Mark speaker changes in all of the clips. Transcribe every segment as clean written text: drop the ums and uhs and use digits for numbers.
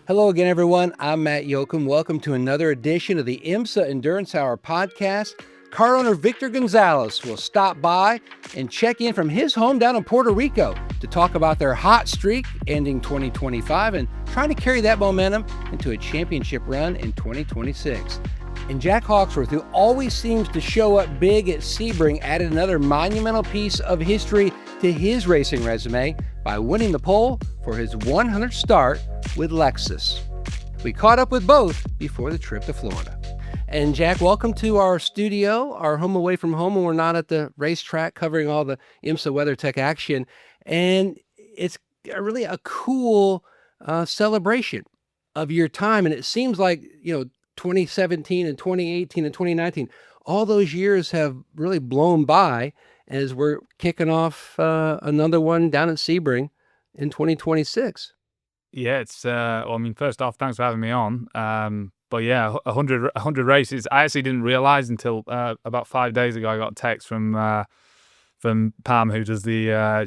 Speaker 1: Hello again, everyone. I'm Matt Yocum. Welcome to another edition of the IMSA Endurance Hour podcast. Car owner Victor Gonzalez will stop by and check in from his home down in Puerto Rico to talk about their hot streak ending 2025 and trying to carry that momentum into a championship run in 2026. And Jack Hawksworth, who always seems to show up big at Sebring, added another monumental piece of history to his racing resume by winning the pole for his 100th start with Lexus. We caught up with both before the trip to Florida. And Jack, welcome to our studio, our home away from home when we're not at the racetrack covering all the IMSA WeatherTech action. And it's really a cool celebration of your time. And it seems like, 2017 and 2018 and 2019, all those years have really blown by as we're kicking off another one down at Sebring in 2026.
Speaker 2: Yeah, it's first off, thanks for having me on. But yeah, 100 races. I actually didn't realize until about 5 days ago. I got a text from Pam, who does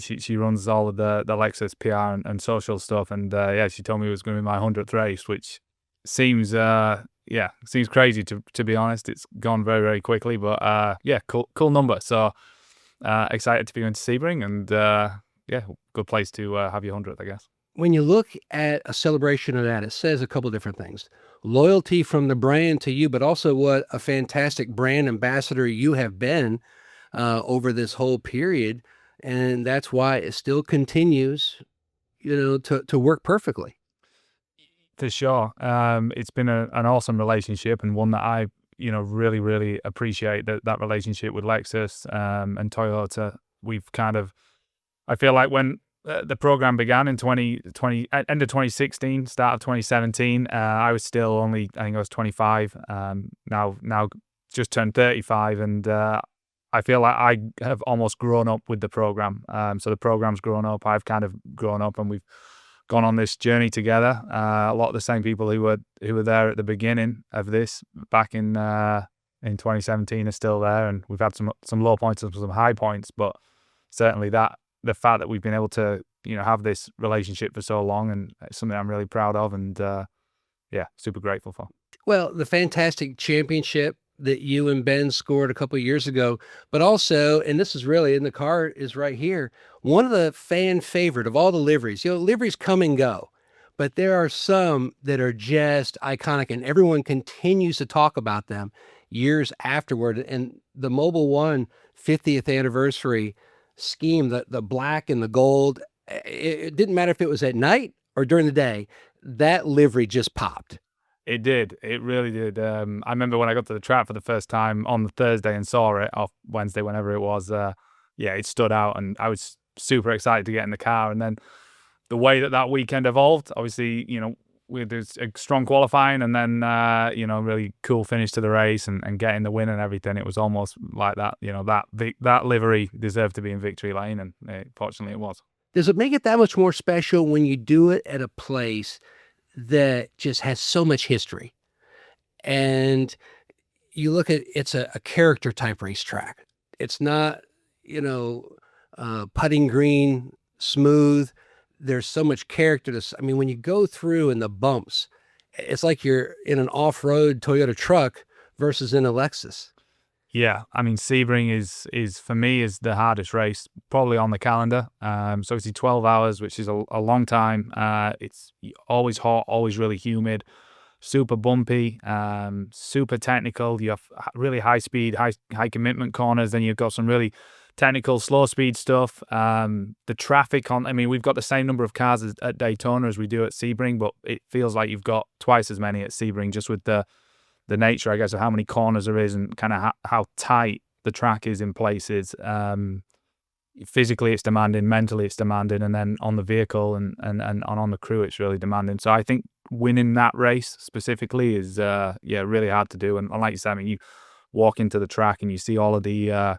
Speaker 2: she runs all of the Lexus PR and social stuff, and she told me it was going to be my 100th race, which seems seems crazy to be honest. It's gone very, very quickly, but cool number. So excited to be going to Sebring, and good place to have your 100th, I guess.
Speaker 1: When you look at a celebration of that, it says a couple different things. Loyalty from the brand to you, but also what a fantastic brand ambassador you have been over this whole period. And that's why it still continues, to work perfectly.
Speaker 2: For sure. It's been an awesome relationship, and one that I, really, really appreciate that relationship with Lexus and Toyota. I feel like when the program began in 2020, end of 2016, start of 2017, I was still only, I think I was 25, now just turned 35, and I feel like I have almost grown up with the program. So the program's grown up, I've kind of grown up, and we've gone on this journey together. A lot of the same people who were there at the beginning of this back in 2017 are still there, and we've had some low points and some high points, but certainly the fact that we've been able to, have this relationship for so long, and it's something I'm really proud of, and super grateful for.
Speaker 1: Well, the fantastic championship that you and Ben scored a couple of years ago, but also, and this is really in the car is right here, one of the fan favorite of all the liveries. Liveries come and go, but there are some that are just iconic, and everyone continues to talk about them years afterward. And the Mobil 1 50th anniversary scheme, the black and the gold, it didn't matter if it was at night or during the day, that livery just popped.
Speaker 2: It did. It really did. I remember when I got to the track for the first time on the Thursday and saw it, off Wednesday, whenever it was, it stood out, and I was super excited to get in the car. And then the way that weekend evolved, obviously, there's a strong qualifying, and then, really cool finish to the race and getting the win and everything. It was almost like that, that livery deserved to be in victory lane, and fortunately it was.
Speaker 1: Does it make it that much more special when you do it at a place that just has so much history? And you look at, it's a character type racetrack. It's not, putting green, smooth. There's so much character to, when you go through in the bumps, it's like you're in an off-road Toyota truck versus in a Lexus.
Speaker 2: Yeah, Sebring is for me is the hardest race probably on the calendar. So it's 12 hours, which is a long time. It's always hot, always really humid, super bumpy, super technical. You have really high speed, high commitment corners. Then you've got some really technical slow speed stuff. The traffic we've got the same number of cars at Daytona as we do at Sebring, but it feels like you've got twice as many at Sebring, just with the nature, I guess, of how many corners there is, and kind of how tight the track is in places. Physically it's demanding, mentally it's demanding, and then on the vehicle and on the crew it's really demanding. So I think winning that race specifically is really hard to do. And like you said, you walk into the track and you see all of the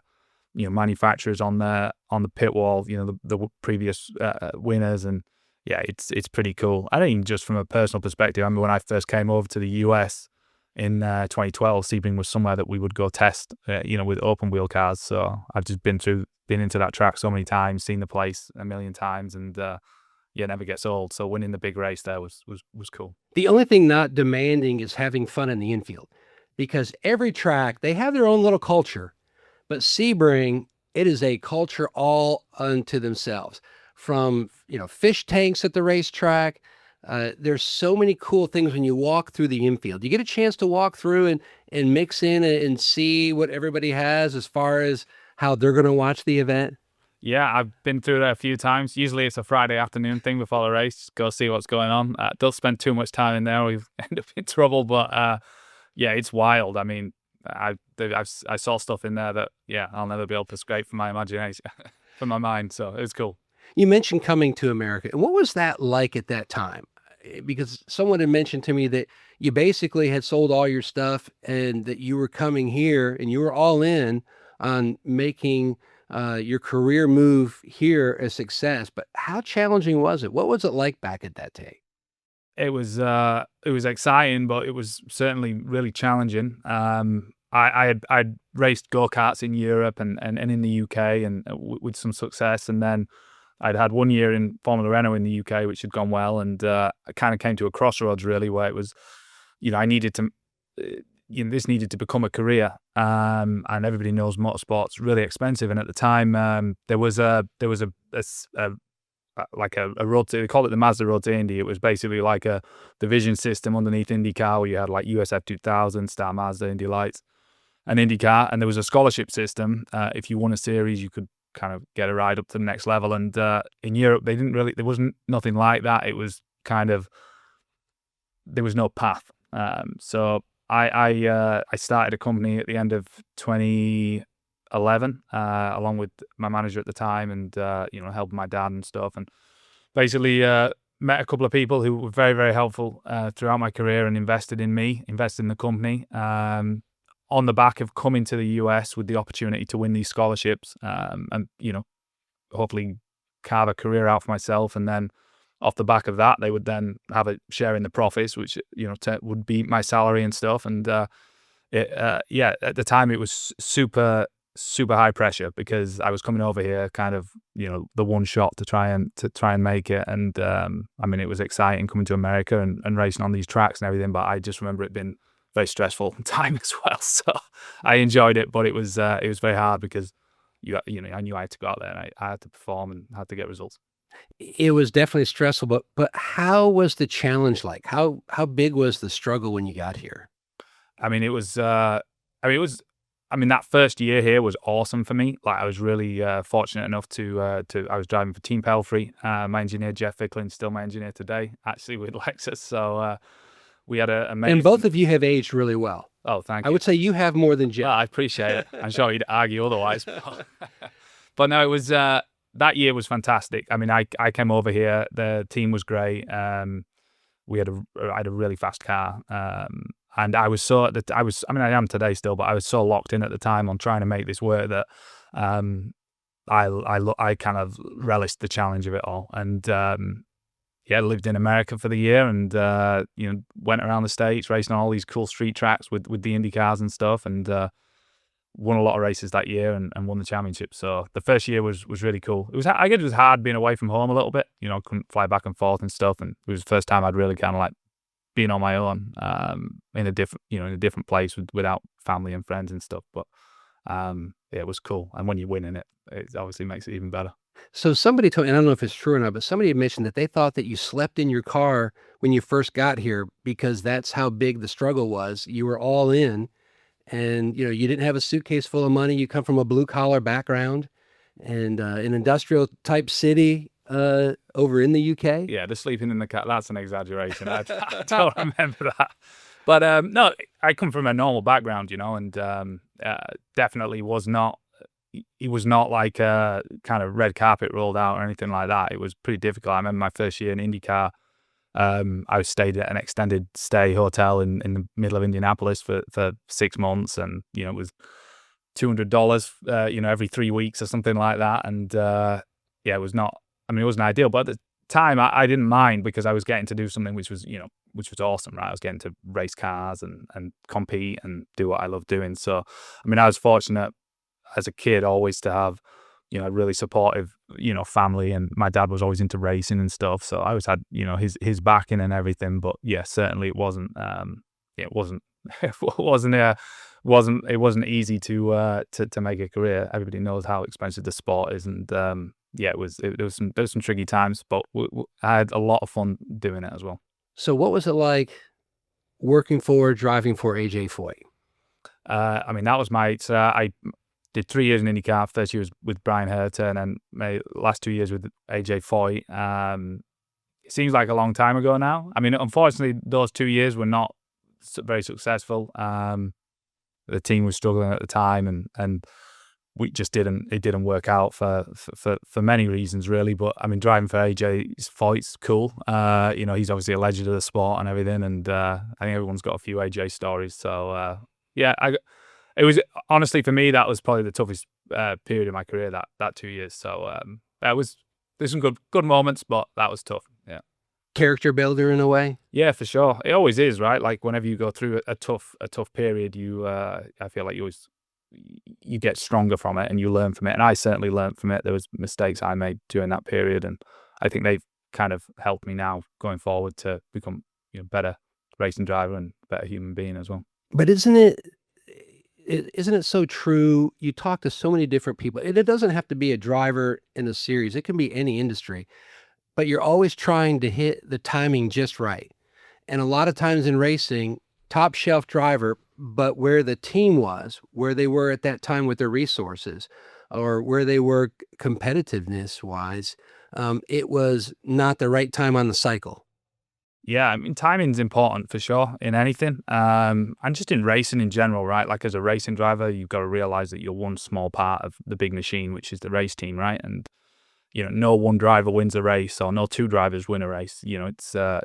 Speaker 2: manufacturers on the pit wall, the previous winners, and it's pretty cool. I think just from a personal perspective, I remember when I first came over to the US in 2012, Sebring was somewhere that we would go test, with open wheel cars. So I've just been into that track so many times, seen the place a million times, and yeah, never gets old. So winning the big race there was cool.
Speaker 1: The only thing not demanding is having fun in the infield, because every track, they have their own little culture, but Sebring, it is a culture all unto themselves. From, fish tanks at the racetrack, there's so many cool things when you walk through the infield. You get a chance to walk through and mix in and see what everybody has as far as how they're going to watch the event.
Speaker 2: Yeah, I've been through there a few times. Usually it's a Friday afternoon thing before the race. Just go see what's going on. Don't spend too much time in there. We end up in trouble. But yeah, it's wild. I mean, I saw stuff in there that, yeah, I'll never be able to scrape from my imagination, from my mind. So it was cool.
Speaker 1: You mentioned coming to America. And what was that like at that time? Because someone had mentioned to me that you basically had sold all your stuff and that you were coming here and you were all in on making your career move here a success. But how challenging was it? What was it like back at that day?
Speaker 2: It was exciting, but it was certainly really challenging. I'd raced go-karts in Europe and in the UK and with some success, and then I'd had 1 year in Formula Renault in the UK, which had gone well, and I kind of came to a crossroads really, where it was, I needed to, this needed to become a career, and everybody knows motorsport's really expensive, and at the time there was a road to, they call it the Mazda Road to Indy. It was basically like a division system underneath IndyCar, where you had like USF 2000, Star Mazda, Indy Lights, and IndyCar, and there was a scholarship system. If you won a series, you could kind of get a ride up to the next level. And in Europe, there wasn't nothing like that. It was kind of, there was no path. So I started a company at the end of 2011, along with my manager at the time, and helping my dad and stuff, and basically met a couple of people who were very, very helpful throughout my career and invested in the company, on the back of coming to the US with the opportunity to win these scholarships, and hopefully carve a career out for myself. And then off the back of that, they would then have a share in the profits, which would be my salary and stuff. And at the time it was super high pressure, because I was coming over here kind of the one shot to try and make it. And I mean, it was exciting coming to America and racing on these tracks and everything, but I just remember it being very stressful time as well. So I enjoyed it, but it was very hard, because I knew I had to go out there and I had to perform and had to get results.
Speaker 1: It was definitely stressful, but how was the challenge like? How big was the struggle when you got here?
Speaker 2: I mean, that first year here was awesome for me. Like, I was really fortunate enough to I was driving for Team Pelfrey. My engineer, Jeff Ficklin, still my engineer today, actually, with Lexus. So we had a amazing...
Speaker 1: And both of you have aged really well.
Speaker 2: Oh, thank you.
Speaker 1: I would say you have more than Jeff.
Speaker 2: Well, I appreciate it. I'm sure he'd argue otherwise. But no, it was... that year was fantastic. I mean, I came over here. The team was great. I had a really fast car. And I was I am today still, but I was so locked in at the time on trying to make this work that I kind of relished the challenge of it all. And lived in America for the year, and went around the States racing on all these cool street tracks with the Indy cars and stuff, and won a lot of races that year and won the championship. So the first year was really cool. I guess it was hard being away from home a little bit. Couldn't fly back and forth and stuff, and it was the first time I'd really kind of like being on my own, in a different place without family and friends and stuff. But it was cool. And when you're winning it, it obviously makes it even better.
Speaker 1: So somebody told me, and I don't know if it's true or not, but somebody had mentioned that they thought that you slept in your car when you first got here, because that's how big the struggle was. You were all in, and you didn't have a suitcase full of money. You come from a blue collar background and an industrial type city over in the UK.
Speaker 2: Yeah, the sleeping in the car, that's an exaggeration. I don't remember that. But no, I come from a normal background, and definitely was not. It was not like a kind of red carpet rolled out or anything like that. It was pretty difficult. I remember my first year in IndyCar, I stayed at an extended stay hotel in the middle of Indianapolis for 6 months, and it was $200 every 3 weeks or something like that. And it was not. I mean, it wasn't ideal, but at the time I didn't mind, because I was getting to do something which was awesome, right? I was getting to race cars and compete and do what I love doing. So I mean, I was fortunate as a kid always to have really supportive, family, and my dad was always into racing and stuff. So I always had, his backing and everything. But yeah, certainly it wasn't, it wasn't, it wasn't easy to make a career. Everybody knows how expensive the sport is, and yeah, there was some tricky times, but I had a lot of fun doing it as well.
Speaker 1: So what was it like driving for AJ Foyt?
Speaker 2: I mean, that was I did 3 years in IndyCar, first year was with Brian Herter, and then my last 2 years with AJ Foyt. It seems like a long time ago now. I mean, unfortunately, those 2 years were not very successful. The team was struggling at the time, and we just it didn't work out for many reasons, really. But I mean, driving for AJ Foyt's cool. He's obviously a legend of the sport and everything, and I think everyone's got a few AJ stories. So yeah, it was honestly for me that was probably the toughest period of my career, that 2 years. So there's some good moments, but that was tough. Yeah.
Speaker 1: Character builder in a way.
Speaker 2: Yeah, for sure. It always is, right? Like whenever you go through a tough period, I feel like you get stronger from it and you learn from it. And I certainly learned from it. There was mistakes I made during that period, and I think they've kind of helped me now going forward to become better racing driver and better human being as well.
Speaker 1: But isn't it so true? You talk to so many different people. It doesn't have to be a driver in the series. It can be any industry. But you're always trying to hit the timing just right. And a lot of times in racing, top shelf driver, but where the team was, where they were at that time with their resources, or where they were competitiveness wise, it was not the right time on the cycle.
Speaker 2: Yeah, I mean, timing's important for sure in anything, and just in racing in general, right? Like as a racing driver, you've got to realize that you're one small part of the big machine, which is the race team, right? And no one driver wins a race, or no two drivers win a race. It's a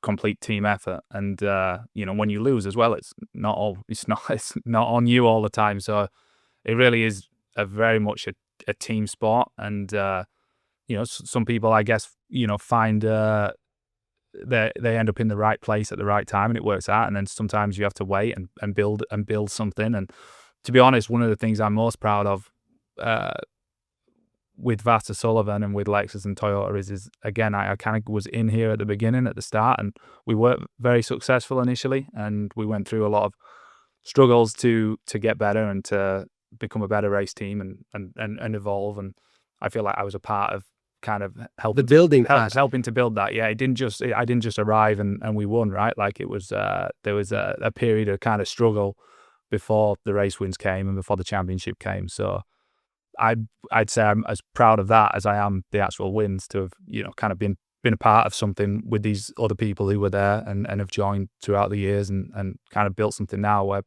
Speaker 2: complete team effort, and when you lose as well, it's not on you all the time. So it really is very much a team sport, and some people, I guess, find they end up in the right place at the right time and it works out, and then sometimes you have to wait and build something. And to be honest, one of the things I'm most proud of with Vasser Sullivan and with Lexus and Toyota is again, I kind of was in here at the beginning, at the start, and we weren't very successful initially, and we went through a lot of struggles to get better and to become a better race team and evolve. And I feel like I was a part of kind of helping to build that. Yeah, I didn't just arrive and we won, right? Like it was there was a period of kind of struggle before the race wins came and before the championship came. So I'd say I'm as proud of that as I am the actual wins, to have kind of been a part of something with these other people who were there and have joined throughout the years and kind of built something now where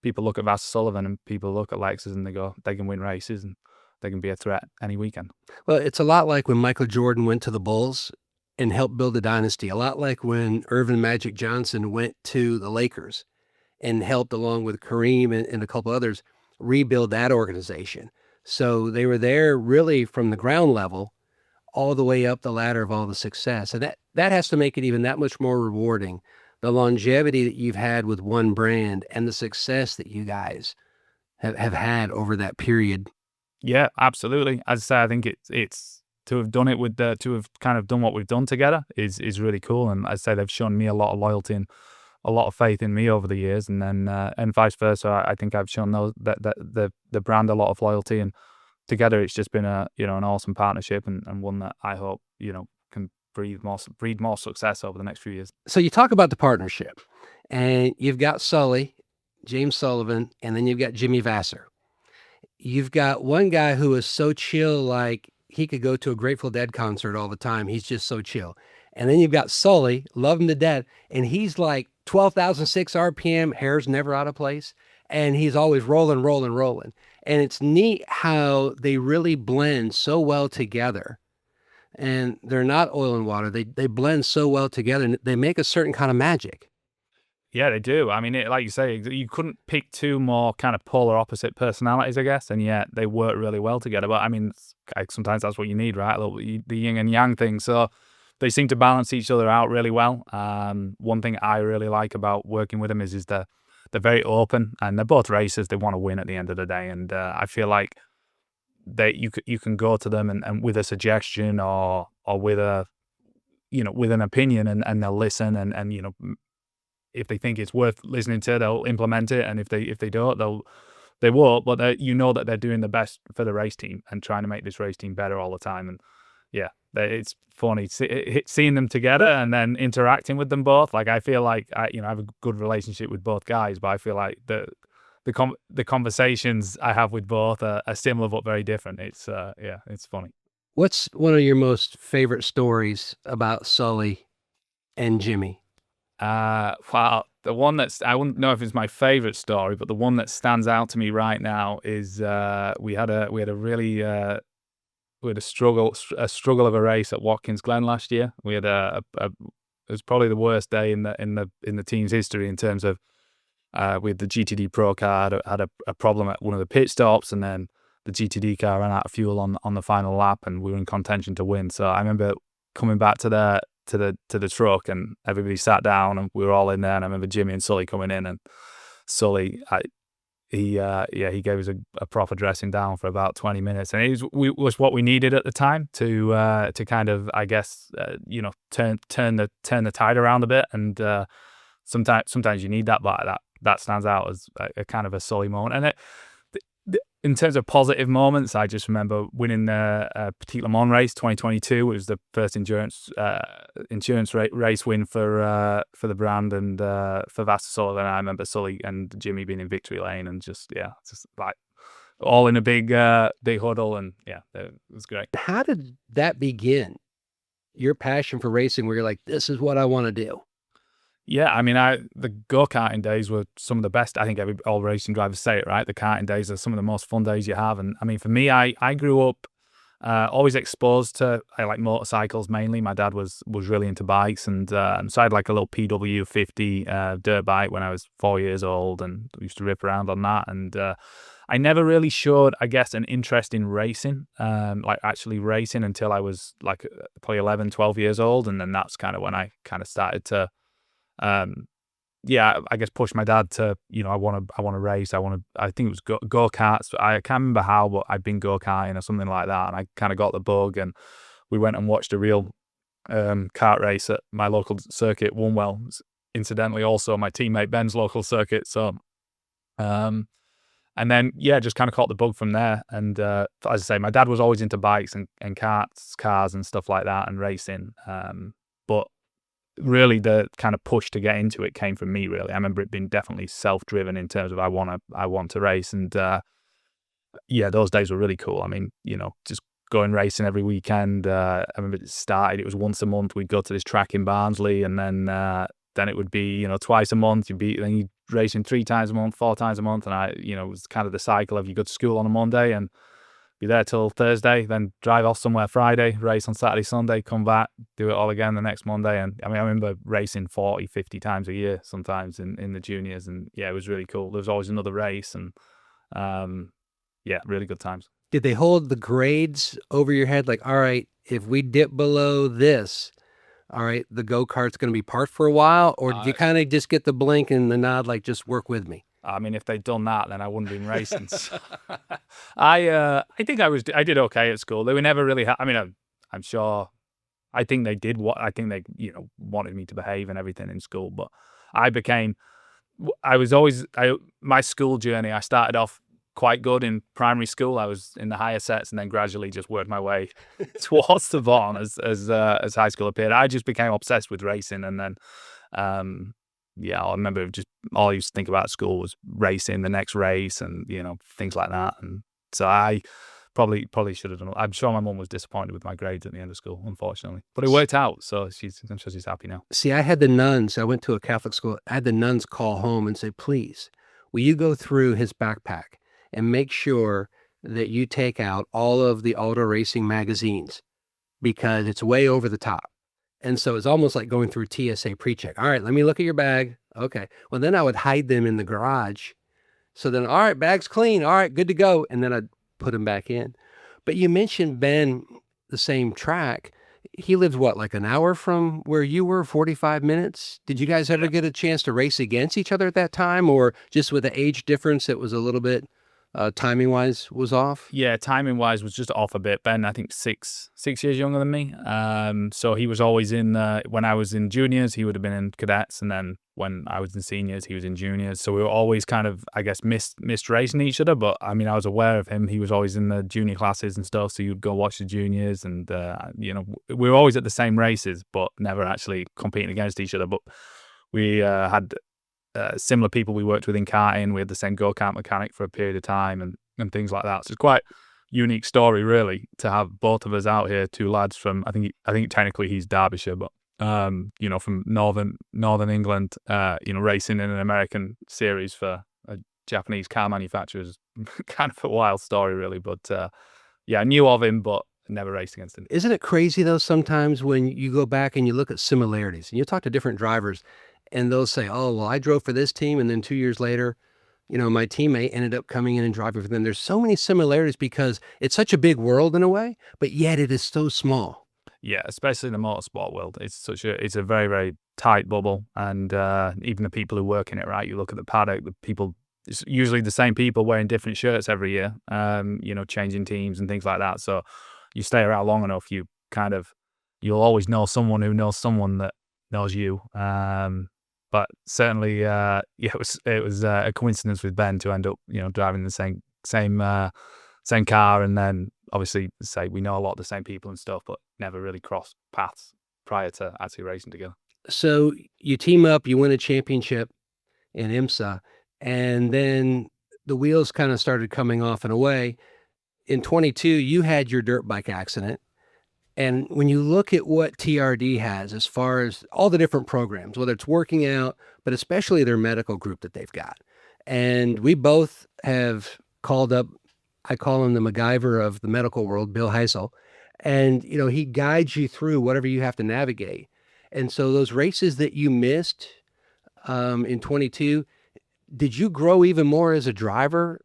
Speaker 2: people look at Vasser Sullivan and people look at Lexus and they go, they can win races and they can be a threat any weekend.
Speaker 1: Well, it's a lot like when Michael Jordan went to the Bulls and helped build a dynasty. A lot like when Irvin Magic Johnson went to the Lakers and helped, along with Kareem and a couple others, rebuild that organization. So they were there really from the ground level all the way up the ladder of all the success. And that has to make it even that much more rewarding. The longevity that you've had with one brand and the success that you guys have had over that period.
Speaker 2: Yeah, absolutely. As I say, I think it's to have done it to have kind of done what we've done together is really cool. And as I say, they've shown me a lot of loyalty and a lot of faith in me over the years, and then and vice versa. I think I've shown the brand a lot of loyalty, and together it's just been an awesome partnership and one that I hope can breed more success over the next few years.
Speaker 1: So you talk about the partnership, and you've got James Sullivan, and then you've got Jimmy Vasser. You've got one guy who is so chill, like he could go to a Grateful Dead concert all the time. He's just so chill. And then you've got Sully, love him to death, and he's like 12,006 RPM, hair's never out of place, and he's always rolling. And it's neat how they really blend so well together. And they're not oil and water. They blend so well together, and they make a certain kind of magic.
Speaker 2: Yeah, they do. I mean, like you say, you couldn't pick two more kind of polar opposite personalities, I guess, and yet they work really well together. But I mean, sometimes that's what you need, right? The yin and yang thing. So they seem to balance each other out really well. One thing I really like about working with them is they're very open, and they're both racers. They want to win at the end of the day, and I feel like you can go to them and with a suggestion or with a, with an opinion, and they'll listen, and if they think it's worth listening to, they'll implement it, and if they don't, they won't. But that they're doing the best for the race team and trying to make this race team better all the time. And yeah, it's funny seeing them together and then interacting with them both. Like, I feel like I have a good relationship with both guys, but I feel like the conversations I have with both are similar but very different. It's it's funny.
Speaker 1: What's one of your most favorite stories about Sully and Jimmy?
Speaker 2: Well, the one I wouldn't know if it's my favorite story, but the one that stands out to me right now is we had a struggle of a race at Watkins Glen last year. We had it was probably the worst day in the team's history in terms of with the GTD Pro car had a problem at one of the pit stops, and then the GTD car ran out of fuel on the final lap, and we were in contention to win. So I remember coming back to the truck, and everybody sat down, and we were all in there. And I remember Jimmy and Sully coming in, and Sully, he gave us a proper dressing down for about 20 minutes, and it was what we needed at the time to kind of, I guess, turn the tide around a bit. And sometimes you need that, but that stands out as a kind of a Sully moment. And in terms of positive moments, I just remember winning the Petit Le Mans race 2022. It was the first endurance race win for the brand and for Vasser Sullivan. I remember Sully and Jimmy being in victory lane, and just like all in a big huddle, and it was great.
Speaker 1: How did that begin? Your passion for racing, where you're like, this is what I want to do.
Speaker 2: Yeah, I mean, the go-karting days were some of the best. I think all racing drivers say it, right? The karting days are some of the most fun days you have. And I mean, for me, I grew up always exposed to, I like motorcycles mainly. My dad was really into bikes, and so I had like a little PW50 dirt bike when I was 4 years old, and used to rip around on that. And I never really showed, I guess, an interest in racing, like actually racing, until I was like probably 11, 12 years old. And then that's kind of when I kind of started to I guess push my dad to, I want to race. I think it was go-karts. I can't remember how, but I'd been go-karting or something like that. And I kind of got the bug, and we went and watched a real kart race at my local circuit, Woolwell. Incidentally, also my teammate Ben's local circuit. So, and then, just kind of caught the bug from there. And as I say, my dad was always into bikes and karts, cars and stuff like that, and racing. But really the kind of push to get into it came from me, really. I remember it being definitely self-driven in terms of I want to race. And those days were really cool. I mean, just going racing every weekend. I remember it was once a month. We'd go to this track in Barnsley, and then it would be, twice a month. Then you'd racing 3 times a month, 4 times a month. And it was kind of the cycle of you go to school on a Monday and be there till Thursday, then drive off somewhere Friday, race on Saturday, Sunday, come back, do it all again the next Monday. And I mean, I remember racing 40, 50 times a year sometimes in the juniors. And it was really cool. There was always another race, and really good times.
Speaker 1: Did they hold the grades over your head? Like, all right, if we dip below this, all right, the go-kart's going to be parked for a while? Or did you kind of just get the blink and the nod, like, just work with me?
Speaker 2: I mean, if they'd done that, then I wouldn't have been racing. So I think I did okay at school. They were never really. I mean, I'm sure. I think they did what I think they wanted me to behave and everything in school. But my school journey. I started off quite good in primary school. I was in the higher sets, and then gradually just worked my way towards the bottom as high school appeared. I just became obsessed with racing, and then. I remember just all I used to think about at school was racing, the next race, and things like that. And so I probably should have done it. I'm sure my mum was disappointed with my grades at the end of school, unfortunately, but it worked out. So I'm sure she's happy now.
Speaker 1: See, I had the nuns. I went to a Catholic school. I had the nuns call home and say, "Please, will you go through his backpack and make sure that you take out all of the auto racing magazines, because it's way over the top." And so it's almost like going through TSA pre-check. All right, let me look at your bag. Okay. Well, then I would hide them in the garage. So then, all right, bag's clean. All right, good to go. And then I'd put them back in. But you mentioned Ben, the same track. He lives, like an hour from where you were, 45 minutes? Did you guys ever get a chance to race against each other at that time? Or just with the age difference, it was a little bit timing wise was off?
Speaker 2: Yeah, timing wise was just off a bit. Ben, I think six years younger than me. So he was always in when I was in juniors, he would have been in cadets, and then when I was in seniors, he was in juniors. So we were always kind of, I guess, missed racing each other. But I mean, I was aware of him. He was always in the junior classes and stuff. So you'd go watch the juniors, and we were always at the same races, but never actually competing against each other. But we had similar people we worked with in karting. We had the same go-kart mechanic for a period of time, and things like that. So it's quite unique story, really, to have both of us out here, two lads from, I think technically he's Derbyshire, but from northern England, racing in an American series for a Japanese car manufacturer is kind of a wild story, really. But I knew of him, but never raced against him.
Speaker 1: Isn't it crazy though, sometimes when you go back and you look at similarities and you talk to different drivers and they'll say, oh, well, I drove for this team, and then 2 years later, my teammate ended up coming in and driving for them. There's so many similarities because it's such a big world in a way, but yet it is so small.
Speaker 2: Yeah, especially in the motorsport world. It's a very, very tight bubble. And even the people who work in it, right? You look at the paddock, it's usually the same people wearing different shirts every year, changing teams and things like that. So you stay around long enough, you'll always know someone who knows someone that knows you. But certainly, it was a coincidence with Ben to end up, driving the same car, and then obviously, say we know a lot of the same people and stuff, but never really crossed paths prior to actually racing together.
Speaker 1: So you team up, you win a championship in IMSA, and then the wheels kind of started coming off in a way. In 22, you had your dirt bike accident. And when you look at what TRD has as far as all the different programs, whether it's working out, but especially their medical group that they've got. And we both have called up, I call him the MacGyver of the medical world, Bill Heisel. And, he guides you through whatever you have to navigate. And so those races that you missed in 22, did you grow even more as a driver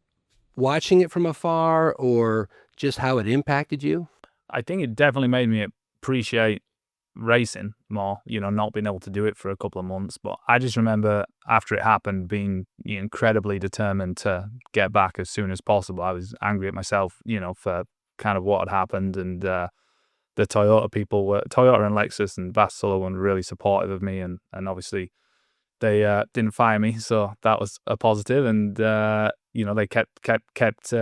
Speaker 1: watching it from afar, or just how it impacted you?
Speaker 2: I think it definitely made me appreciate racing more, not being able to do it for a couple of months. But I just remember after it happened being incredibly determined to get back as soon as possible. I was angry at myself, for kind of what had happened. And the Toyota Toyota and Lexus and Vasser Sullivan were really supportive of me. And obviously they didn't fire me. So that was a positive. And, they kept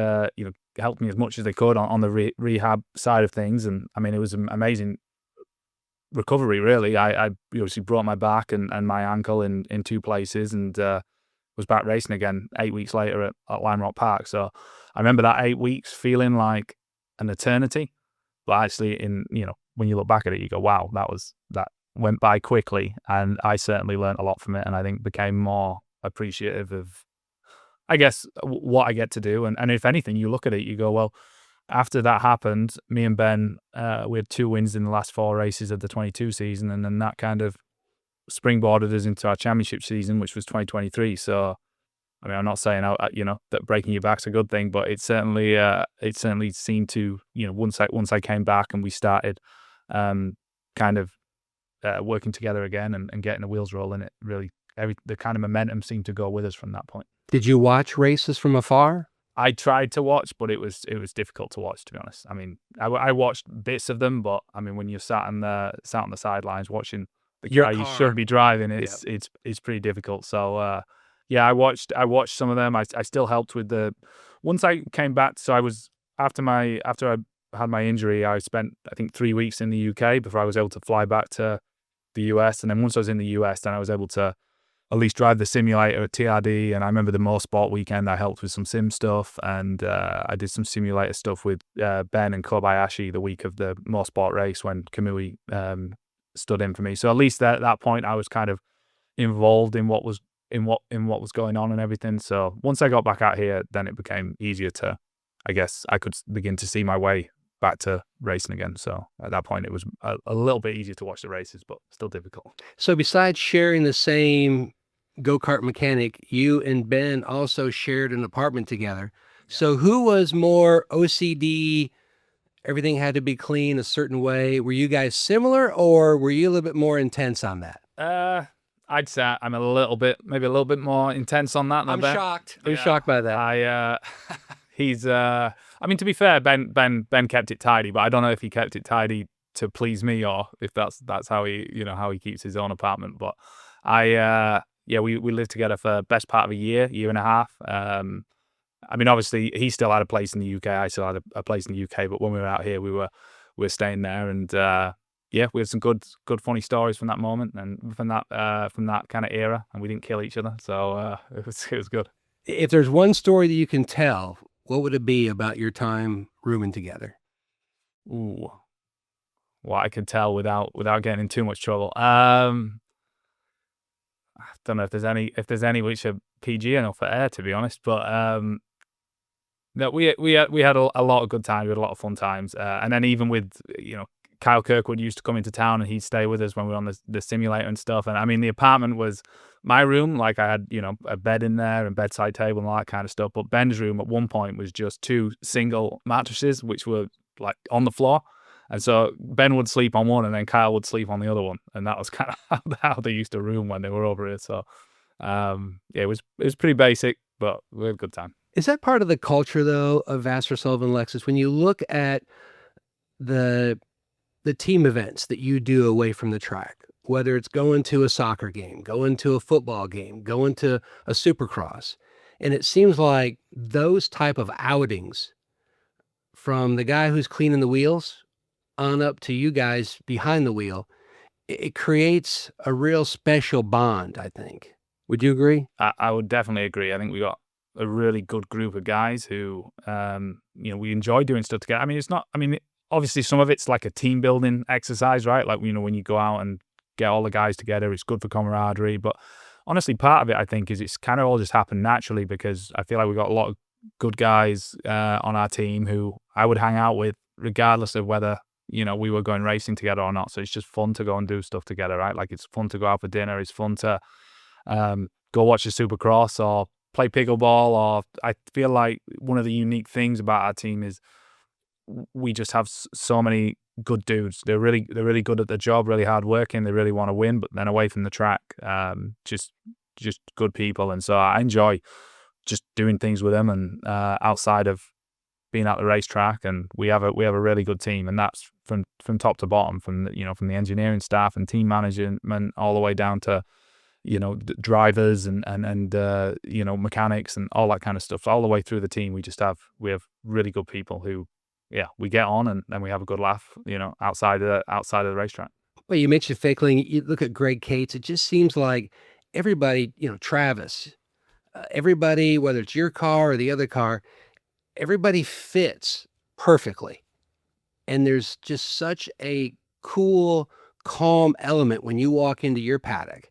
Speaker 2: helped me as much as they could on the rehab side of things. And I mean, it was an amazing recovery, really. I obviously broke my back and my ankle in 2 places, and was back racing again 8 weeks later at Lime Rock Park. So I remember that 8 weeks feeling like an eternity, but actually when you look back at it, you go, wow, that went by quickly. And I certainly learned a lot from it, and I think became more appreciative of, I guess, what I get to do. And if anything, you look at it, you go, well, after that happened, me and Ben, we had 2 wins in the last 4 races of the 22 season. And then that kind of springboarded us into our championship season, which was 2023. So, I mean, I'm not saying, that breaking your back's a good thing, but it certainly seemed to, once I came back and we started kind of working together again and getting the wheels rolling, it really, the kind of momentum seemed to go with us from that point.
Speaker 1: Did you watch races from afar?
Speaker 2: I tried to watch, but it was difficult to watch, to be honest. I mean, I watched bits of them, but I mean, when you're sat on the sidelines watching the car you should be driving, it's pretty difficult. So I watched some of them. I still helped with once I came back. So I was after I had my injury, I spent, I think, 3 weeks in the UK before I was able to fly back to the US. And then once I was in the US, then I was able to at least drive the simulator at TRD. And I remember the motorsport weekend, I helped with some sim stuff, and I did some simulator stuff with Ben and Kobayashi the week of the motorsport race when Kamui stood in for me. So at least at that point, I was kind of involved in what was going on and everything. So once I got back out here, then it became easier to, I guess, I could begin to see my way back to racing again. So at that point, it was a little bit easier to watch the races, but still difficult.
Speaker 1: So besides sharing the same go-kart mechanic, you and Ben also shared an apartment together. Yeah. So who was more OCD? Everything had to be clean a certain way. Were you guys similar, or were you a little bit more intense on that?
Speaker 2: I'd say I'm maybe a little bit more intense on that than
Speaker 1: I'm
Speaker 2: Ben.
Speaker 1: shocked. I'm shocked by that.
Speaker 2: He's, I mean, to be fair, Ben kept it tidy, but I don't know if he kept it tidy to please me or if that's how he keeps his own apartment. But we lived together for the best part of a year and a half. I mean, obviously he still had a place in the UK. I still had a place in the UK, but when we were out here, we were staying there, and we had some good funny stories from that moment and from that kind of era, and we didn't kill each other, so it was good.
Speaker 1: If there's one story that you can tell, what would it be about your time rooming together?
Speaker 2: Ooh, what I could tell without getting in too much trouble. I don't know if there's any which are PG enough for air, to be honest, but no, we had a lot of good times. We had a lot of fun times, and then even with Kyle Kirkwood used to come into town and he'd stay with us when we were on the simulator and stuff. And I mean, the apartment was my room. Like I had, a bed in there and bedside table and all that kind of stuff. But Ben's room at one point was just 2 single mattresses, which were like on the floor. And so Ben would sleep on one and then Kyle would sleep on the other one. And that was kind of how they used to room when they were over here. So, it was pretty basic, but we had a good time.
Speaker 1: Is that part of the culture, though, of Vasser Sullivan Lexus? When you look at the team events that you do away from the track, whether it's going to a soccer game, going to a football game, going to a supercross, and it seems like those type of outings, from the guy who's cleaning the wheels on up to you guys behind the wheel, it creates a real special bond, I think. Would you agree?
Speaker 2: I would definitely agree. I think we got a really good group of guys who, we enjoy doing stuff together. I mean, obviously some of it's like a team building exercise, right? Like, when you go out and get all the guys together, it's good for camaraderie. But honestly, part of it, I think, is it's kind of all just happened naturally because I feel like we've got a lot of good guys on our team who I would hang out with regardless of whether, we were going racing together or not. So it's just fun to go and do stuff together, right? Like it's fun to go out for dinner. It's fun to go watch a supercross or play pickleball. Or I feel like one of the unique things about our team is we just have so many good dudes. They're really good at their job, really hard working. They really want to win, but then away from the track, just good people. And so I enjoy just doing things with them and outside of being at the racetrack. And we have a really good team, and that's from top to bottom, from the engineering staff and team management all the way down to drivers and mechanics and all that kind of stuff. All the way through the team, we have really good people who, we get on and we have a good laugh, outside of the racetrack.
Speaker 1: Well, you mentioned Fakeling. You look at Greg Cates. It just seems like everybody, Travis, everybody, whether it's your car or the other car, everybody fits perfectly. And there's just such a cool, calm element when you walk into your paddock.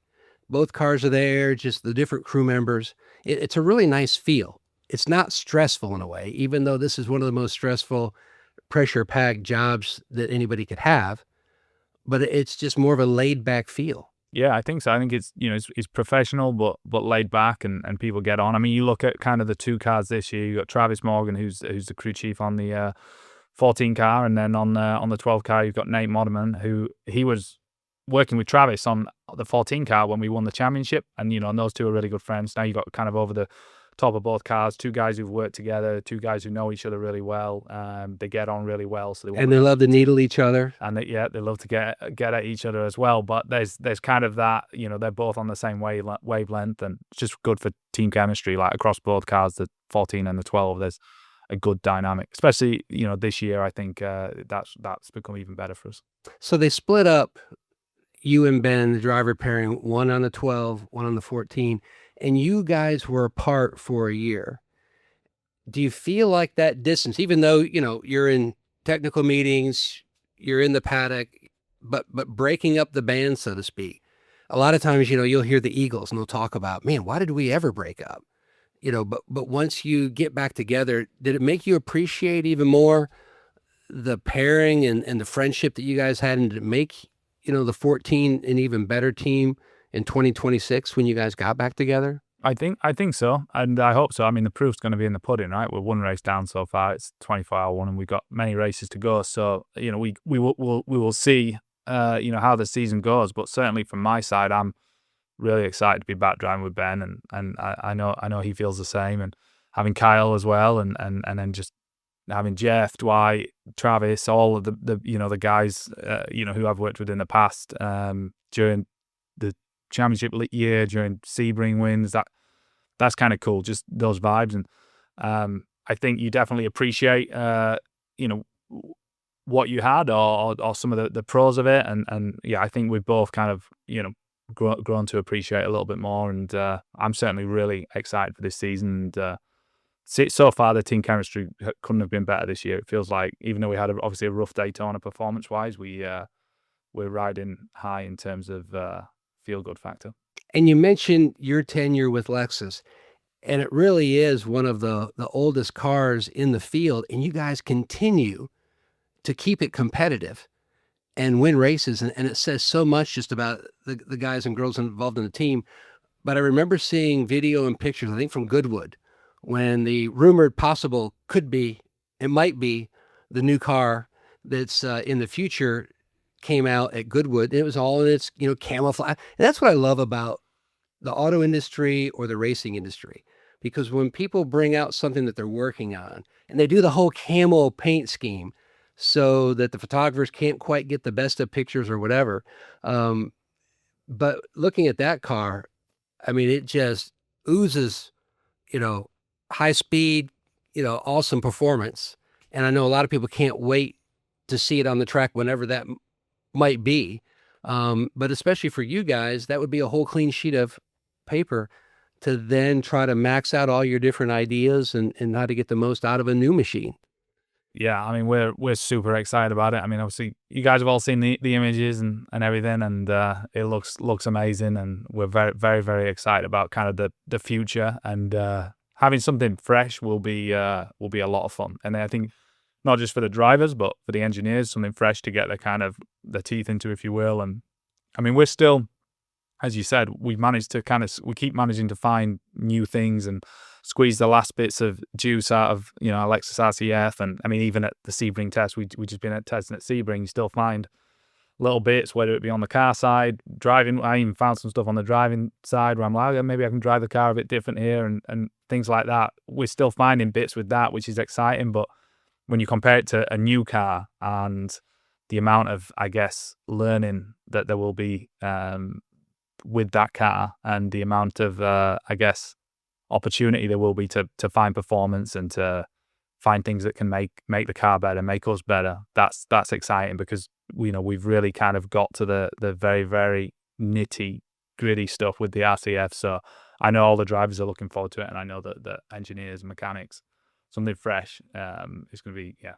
Speaker 1: Both cars are there, just the different crew members. It's a really nice feel. It's not stressful in a way, even though this is one of the most stressful, pressure-packed jobs that anybody could have. But it's just more of a laid-back feel.
Speaker 2: Yeah, I think so. I think it's it's professional but laid back and people get on. I mean, you look at kind of the 2 cars this year. You got Travis Morgan, who's the crew chief on the 14 car, and then on the 12 car you've got Nate Moderman, who he was working with Travis on the 14 car when we won the championship, and and those two are really good friends. Now you got kind of over the top of both cars, 2 guys who've worked together, 2 guys who know each other really well. They get on really well, so
Speaker 1: they love to needle each other,
Speaker 2: and they love to get at each other as well. But there's kind of that, they're both on the same wavelength, and it's just good for team chemistry. Like across both cars, the 14 and the 12, there's a good dynamic, especially this year. I think that's become even better for us.
Speaker 1: So they split up, you and Ben, the driver pairing, one on the 12, one on the 14, and you guys were apart for a year. Do you feel like that distance, even though, you're in technical meetings, you're in the paddock, but breaking up the band, so to speak, a lot of times, you'll hear the Eagles and they'll talk about, man, why did we ever break up? But once you get back together, did it make you appreciate even more the pairing and the friendship that you guys had, and did it make the 14 an even better team in 2026 when you guys got back together?
Speaker 2: I think so, and I hope so. I mean, the proof's going to be in the pudding, right? We're 1 race down so far. It's 24-hour one, and we've got many races to go. So we will see how the season goes. But certainly from my side, I'm really excited to be back driving with Ben, and I know he feels the same, and having Kyle as well, and then just having Jeff, Dwight, Travis, all of the guys who I've worked with in the past during the championship year, during Sebring wins. That's kind of cool, just those vibes. And I think you definitely appreciate what you had, or some of the pros of it, and I think we've both kind of grown to appreciate it a little bit more. And I'm certainly really excited for this season. And so far, the team chemistry couldn't have been better this year. It feels like, even though we had obviously a rough Daytona performance-wise, we're riding high in terms of feel-good factor.
Speaker 1: And you mentioned your tenure with Lexus, and it really is one of the oldest cars in the field, and you guys continue to keep it competitive and win races. And it says so much just about the guys and girls involved in the team. But I remember seeing video and pictures, I think from Goodwood, when the rumored possible it might be the new car that's in the future came out at Goodwood. It was all in its, camouflage. And that's what I love about the auto industry or the racing industry, because when people bring out something that they're working on and they do the whole camo paint scheme so that the photographers can't quite get the best of pictures or whatever. But looking at that car, I mean, it just oozes, high speed, awesome performance. And I know a lot of people can't wait to see it on the track whenever that might be. But especially for you guys, that would be a whole clean sheet of paper to then try to max out all your different ideas and how to get the most out of a new machine.
Speaker 2: Yeah, I mean, we're super excited about it. I mean, obviously, you guys have all seen the images and everything, and it looks amazing, and we're very, very, very excited about kind of the future, and having something fresh will be a lot of fun. And I think not just for the drivers, but for the engineers, something fresh to get the teeth into, if you will. And I mean, we're still, as you said, we keep managing to find new things and squeeze the last bits of juice out of, Lexus RCF. And I mean, even at the Sebring test, we just been testing at Sebring, you still find little bits, whether it be on the car side, driving. I even found some stuff on the driving side where I'm like, oh, maybe I can drive the car a bit different here, and things like that. We're still finding bits with that, which is exciting. But when you compare it to a new car and the amount of, I guess, learning that there will be with that car, and the amount of, I guess, opportunity there will be to find performance and to find things that can make the car better, make us better. That's exciting, because we've really kind of got to the very, very nitty gritty stuff with the RCF. So I know all the drivers are looking forward to it, and I know that the engineers and mechanics, something fresh, is going to be, it's going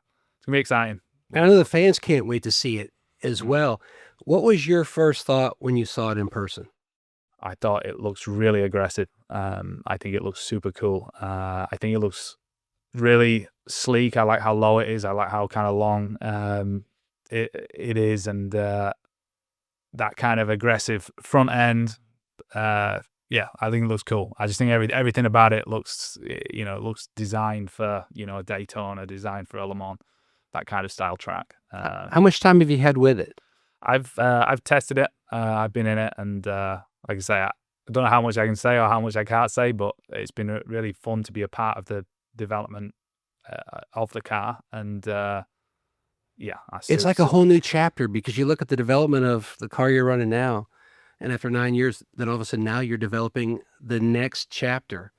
Speaker 2: to be exciting.
Speaker 1: I know the fans can't wait to see it as well. What was your first thought when you saw it in person?
Speaker 2: I thought it looks really aggressive. I think it looks super cool. I think it looks really sleek. I like how low it is. I like how kind of long it is, and that kind of aggressive front end. I think it looks cool. I just think everything about it looks, it looks designed for, a Daytona, designed for a Le Mans, that kind of style track.
Speaker 1: How much time have you had with it?
Speaker 2: I've tested it. I've been in it, and like I say, I don't know how much I can say or how much I can't say, but it's been really fun to be a part of the development of the car. And
Speaker 1: it's like a whole new chapter, because you look at the development of the car you're running now, and after 9 years, then all of a sudden now you're developing the next chapter.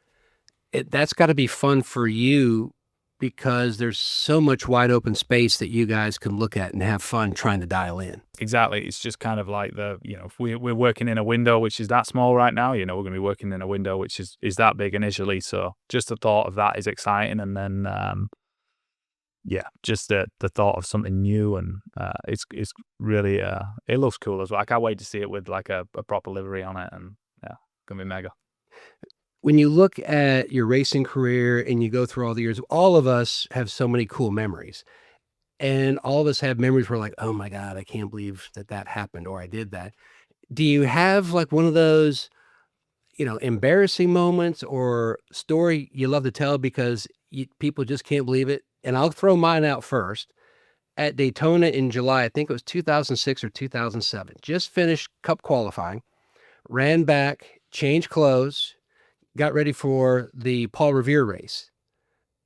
Speaker 1: That's got to be fun for you, because there's so much wide open space that you guys can look at and have fun trying to dial in.
Speaker 2: Exactly. It's just kind of like if we're working in a window which is that small right now, we're going to be working in a window which is that big initially. So just the thought of that is exciting. And then, just the thought of something new, and it's really, it looks cool as well. I can't wait to see it with like a proper livery on it, and going to be mega.
Speaker 1: When you look at your racing career and you go through all the years, all of us have so many cool memories. And all of us have memories where like, oh my God, I can't believe that happened, or I did that. Do you have like one of those, embarrassing moments or story you love to tell because people just can't believe it? And I'll throw mine out first. At Daytona in July, I think it was 2006 or 2007, just finished Cup qualifying. ran back, changed clothes, got ready for the Paul Revere race.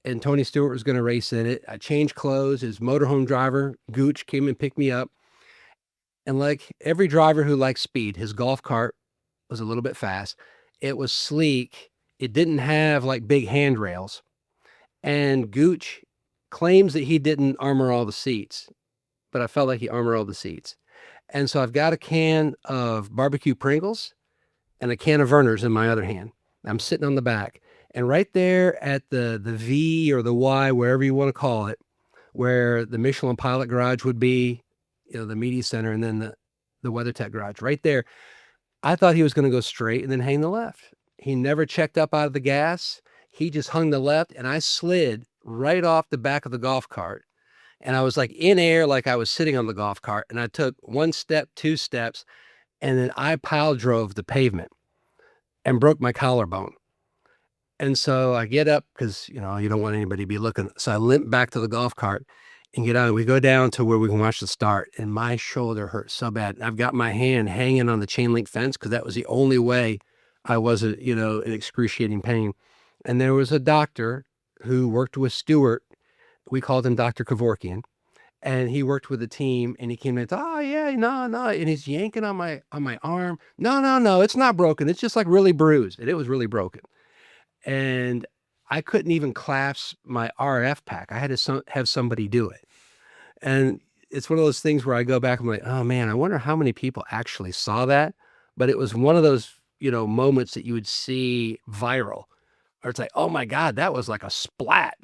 Speaker 1: And Tony Stewart was going to race in it. I changed clothes. His motorhome driver, Gooch, came and picked me up. And like every driver who likes speed, his golf cart was a little bit fast. It was sleek. It didn't have like big handrails. And Gooch claims that he didn't armor all the seats, but I felt like he armored all the seats. And so I've got a can of barbecue Pringles and a can of Vernors in my other hand. I'm sitting on the back. And right there at the V or the Y, wherever you want to call it, where the Michelin Pilot Garage would be, the media center, and then the WeatherTech Garage, right there, I thought he was going to go straight and then hang the left. He never checked up out of the gas. He just hung the left, and I slid right off the back of the golf cart. And I was like in air, like I was sitting on the golf cart. And I took 1 step, 2 steps, and then I pile drove the pavement and broke my collarbone. And so I get up because, you don't want anybody to be looking. So I limp back to the golf cart and get on. We go down to where we can watch the start, and my shoulder hurt so bad. I've got my hand hanging on the chain link fence because that was the only way I wasn't, in excruciating pain. And there was a doctor who worked with Stewart. We called him Dr. Kevorkian. And he worked with the team, and he came in, oh yeah, no. And he's yanking on my arm. No, it's not broken. It's just like really bruised. And it was really broken. And I couldn't even clasp my RF pack. I had to have somebody do it. And it's one of those things where I go back and I'm like, oh man, I wonder how many people actually saw that. But it was one of those, moments that you would see viral, or it's like, oh my God, that was like a splat,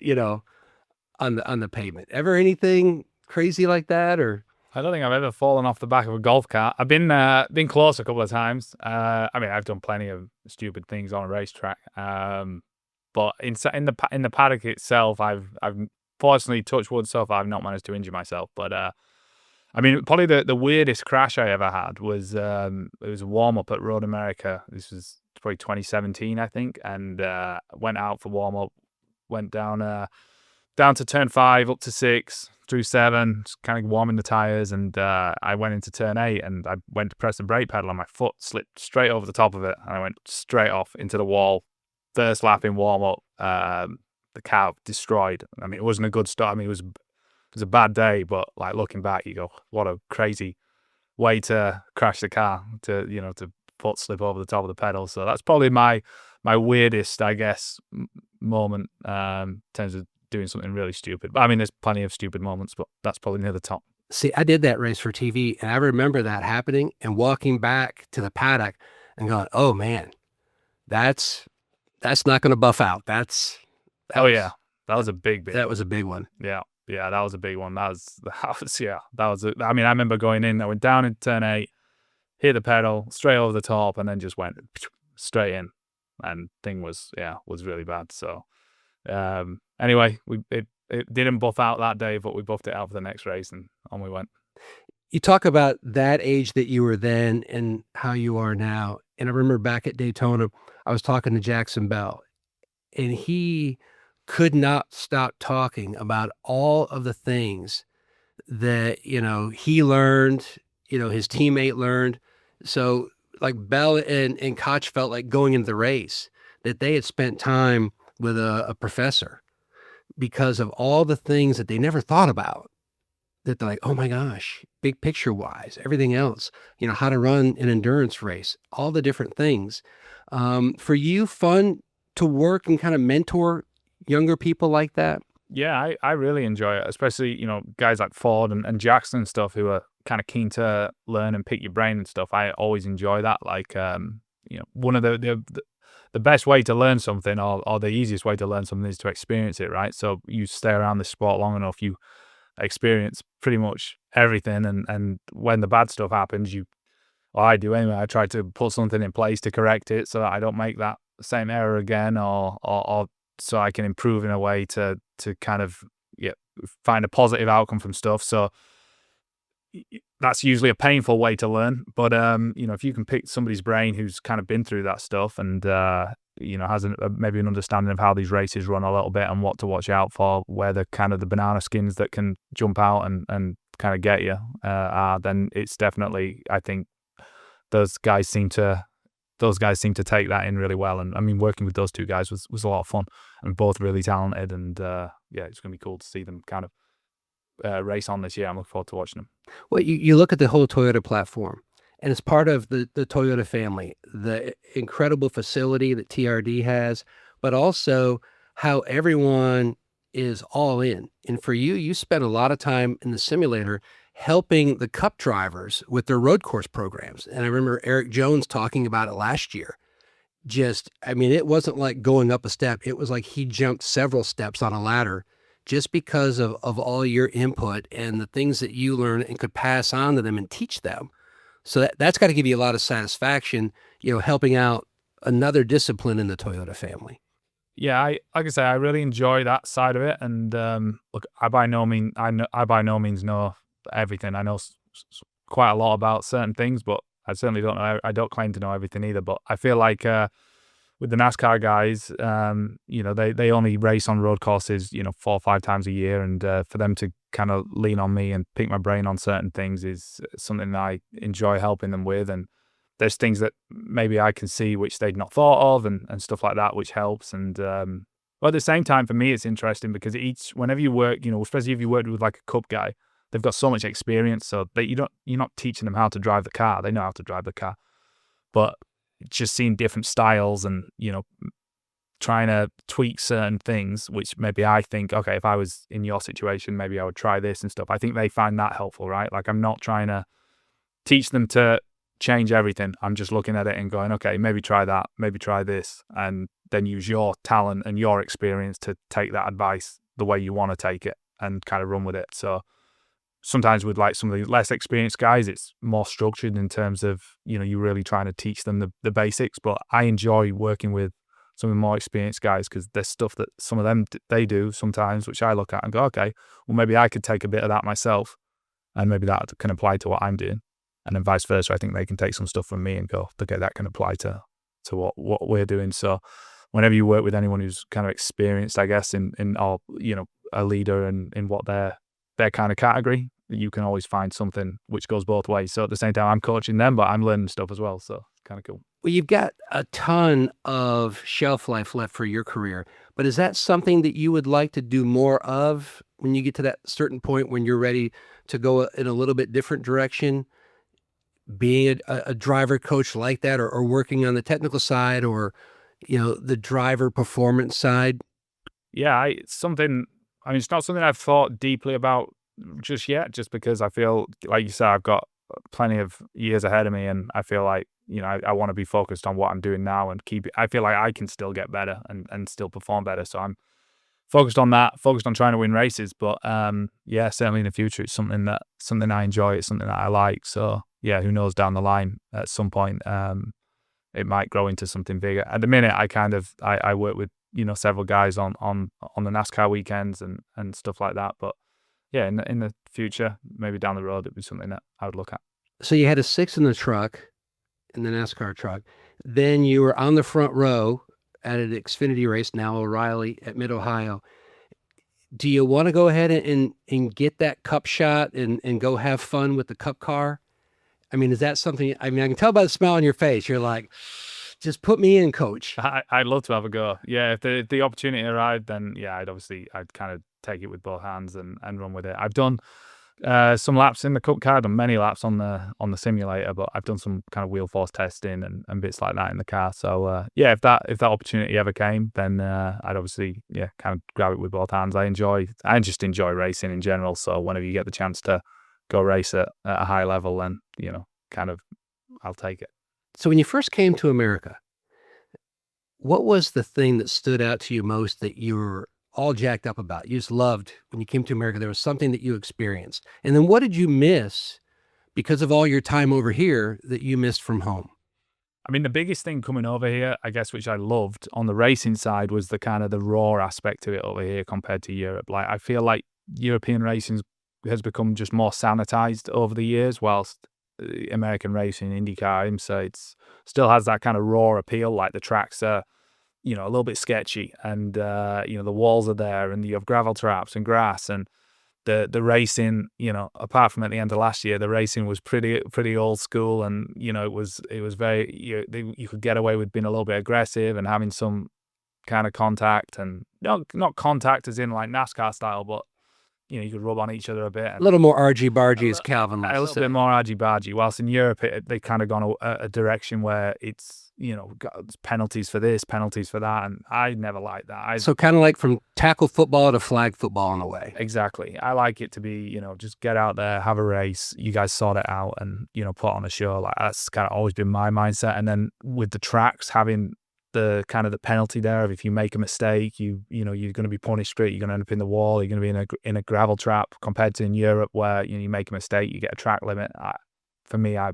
Speaker 1: on the pavement. Ever anything crazy like that? Or
Speaker 2: I don't think I've ever fallen off the back of a golf cart. I've been close a couple of times. I've done plenty of stupid things on a racetrack. But in the paddock itself, I've fortunately, touched wood, so far I've not managed to injure myself. But probably the weirdest crash I ever had was it was a warm up at Road America. This was probably 2017, I think, and went out for warm up, went down to turn 5, up to 6. Through 7, just kind of warming the tires, and I went into turn 8, and I went to press the brake pedal, and my foot slipped straight over the top of it, and I went straight off into the wall. First lap in warm up, the car destroyed. It wasn't a good start. It was a bad day, but like looking back, you go, what a crazy way to crash the car, to foot slip over the top of the pedal. So that's probably my weirdest, I guess, moment in terms of doing something really stupid. But there's plenty of stupid moments, but that's probably near the top.
Speaker 1: See, I did that race for TV, and I remember that happening and walking back to the paddock and going, oh man, that's not going to buff out. That
Speaker 2: was a big
Speaker 1: that was a big one.
Speaker 2: Yeah, that was a big one. That was I remember going in, I went down in turn 8, hit the pedal straight over the top, and then just went straight in, and thing was really bad. So anyway, it didn't buff out that day, but we buffed it out for the next race, and on we went.
Speaker 1: You talk about that age that you were then and how you are now. And I remember back at Daytona, I was talking to Jackson Bell, and he could not stop talking about all of the things that, he learned, his teammate learned. So like Bell and Koch felt like going into the race that they had spent time with a professor because of all the things that they never thought about, that they're like, oh my gosh, big picture wise, everything else, how to run an endurance race, all the different things. For you, fun to work and kind of mentor younger people like that?
Speaker 2: Yeah, I really enjoy it, especially, guys like Ford and Jackson and stuff who are kind of keen to learn and pick your brain and stuff. I always enjoy that. Like, one of the best way to learn something, or the easiest way to learn something, is to experience it, right? So you stay around this sport long enough, you experience pretty much everything, and when the bad stuff happens, I do anyway, I try to put something in place to correct it so that I don't make that same error again, or so I can improve in a way to kind of find a positive outcome from stuff. So that's usually a painful way to learn, but if you can pick somebody's brain who's kind of been through that stuff and has maybe an understanding of how these races run a little bit and what to watch out for, where the kind of the banana skins that can jump out and kind of get you are, then it's definitely, I think those guys seem to those guys seem to take that in really well. And I mean, working with those two guys was a lot of fun, and both really talented. And yeah, it's going to be cool to see them kind of race on this year. I'm looking forward to watching them.
Speaker 1: Well, you look at the whole Toyota platform, and it's part of the Toyota family, the incredible facility that TRD has, but also how everyone is all in. And for you, you spent a lot of time in the simulator helping the Cup drivers with their road course programs. And I remember Eric Jones talking about it last year. I mean, it wasn't like going up a step. It was like he jumped several steps on a ladder just because of all your input and the things that you learn and could pass on to them and teach them. So that's got to give you a lot of satisfaction, helping out another discipline in the Toyota family.
Speaker 2: Yeah, like I say, I really enjoy that side of it. And look, I by no means know everything. I know quite a lot about certain things, but I certainly don't know. I don't claim to know everything either. But I feel like with the NASCAR guys, they only race on road courses, 4 or 5 times a year, and for them to kind of lean on me and pick my brain on certain things is something that I enjoy helping them with. And there's things that maybe I can see which they'd not thought of, and stuff like that, which helps. And but at the same time, for me, it's interesting because whenever you work, especially if you work with like a Cup guy, they've got so much experience, so that you're not teaching them how to drive the car. They know how to drive the car, but just seeing different styles and trying to tweak certain things, which maybe I think, okay, if I was in your situation, maybe I would try this and stuff. I think they find that helpful, right? Like, I'm not trying to teach them to change everything. I'm just looking at it and going, okay, maybe try that, maybe try this, and then use your talent and your experience to take that advice the way you want to take it and kind of run with it. So sometimes with like some of the less experienced guys, it's more structured in terms of, you're really trying to teach them the basics. But I enjoy working with some of the more experienced guys because there's stuff that some of them, they do sometimes, which I look at and go, okay, well, maybe I could take a bit of that myself and maybe that can apply to what I'm doing. And then vice versa. I think they can take some stuff from me and go, okay, that can apply to what we're doing. So whenever you work with anyone who's kind of experienced, I guess, in or, a leader in what their kind of category, you can always find something which goes both ways. So at the same time, I'm coaching them, but I'm learning stuff as well. So it's kind of cool.
Speaker 1: Well, you've got a ton of shelf life left for your career, but is that something that you would like to do more of when you get to that certain point when you're ready to go in a little bit different direction? Being a driver coach like that, or working on the technical side, or, the driver performance side?
Speaker 2: Yeah, it's not something I've thought deeply about just yet, just because I feel, like you said, I've got plenty of years ahead of me, and I feel like, I want to be focused on what I'm doing now and I feel like I can still get better and still perform better. So I'm focused on that, focused on trying to win races. But yeah, certainly in the future, it's something I enjoy. It's something that I like. So yeah, who knows, down the line at some point, it might grow into something bigger. At the minute, I work with, several guys on the NASCAR weekends and stuff like that. But yeah, in the future, maybe down the road, it'd be something that I would look at.
Speaker 1: So you had a 6 in the NASCAR truck. Then you were on the front row at an Xfinity race, now O'Reilly at Mid-Ohio. Do you want to go ahead and get that Cup shot and go have fun with the Cup car? I mean, is that something, I can tell by the smile on your face, you're like, just put me in, coach.
Speaker 2: I'd love to have a go. Yeah, if the opportunity arrived, then yeah, I'd kind of take it with both hands and run with it. I've done some laps in the Cup car, done many laps on the simulator, but I've done some kind of wheel force testing and bits like that in the car. So yeah, if that opportunity ever came, then I'd obviously kind of grab it with both hands. I just enjoy racing in general. So whenever you get the chance to go race at a high level, then kind of I'll take it.
Speaker 1: So when you first came to America, what was the thing that stood out to you most that you were all jacked up about? You just loved when you came to America, there was something that you experienced. And then what did you miss because of all your time over here that you missed from home?
Speaker 2: I mean, the biggest thing coming over here, I guess, which I loved on the racing side, was the kind of the raw aspect of it over here compared to Europe. Like, I feel like European racing has become just more sanitized over the years, whilst American racing, IndyCar, IMSA, it still has that kind of raw appeal. Like, the tracks are, a little bit sketchy, and the walls are there, and you have gravel traps and grass, and the racing, apart from at the end of last year, the racing was pretty old school, and it was very you could get away with being a little bit aggressive and having some kind of contact, and not contact as in like NASCAR style, but you could rub on each other a bit.
Speaker 1: A little more argy-bargy, as Calvin likes
Speaker 2: A
Speaker 1: to
Speaker 2: little
Speaker 1: say.
Speaker 2: bit more argy-bargy. Whilst in Europe, they kind of gone a direction where it's, got penalties for this, penalties for that, and I never liked that.
Speaker 1: So kind of like from tackle football to flag football in a way.
Speaker 2: Exactly. I like it to be, just get out there, have a race, you guys sort it out, and, put on a show. Like, that's kind of always been my mindset. And then with the tracks, having the kind of the penalty there of if you make a mistake, you're going to be punished for it. You're going to end up in the wall. You're going to be in a gravel trap, compared to in Europe where you make a mistake, you get a track limit. For me, I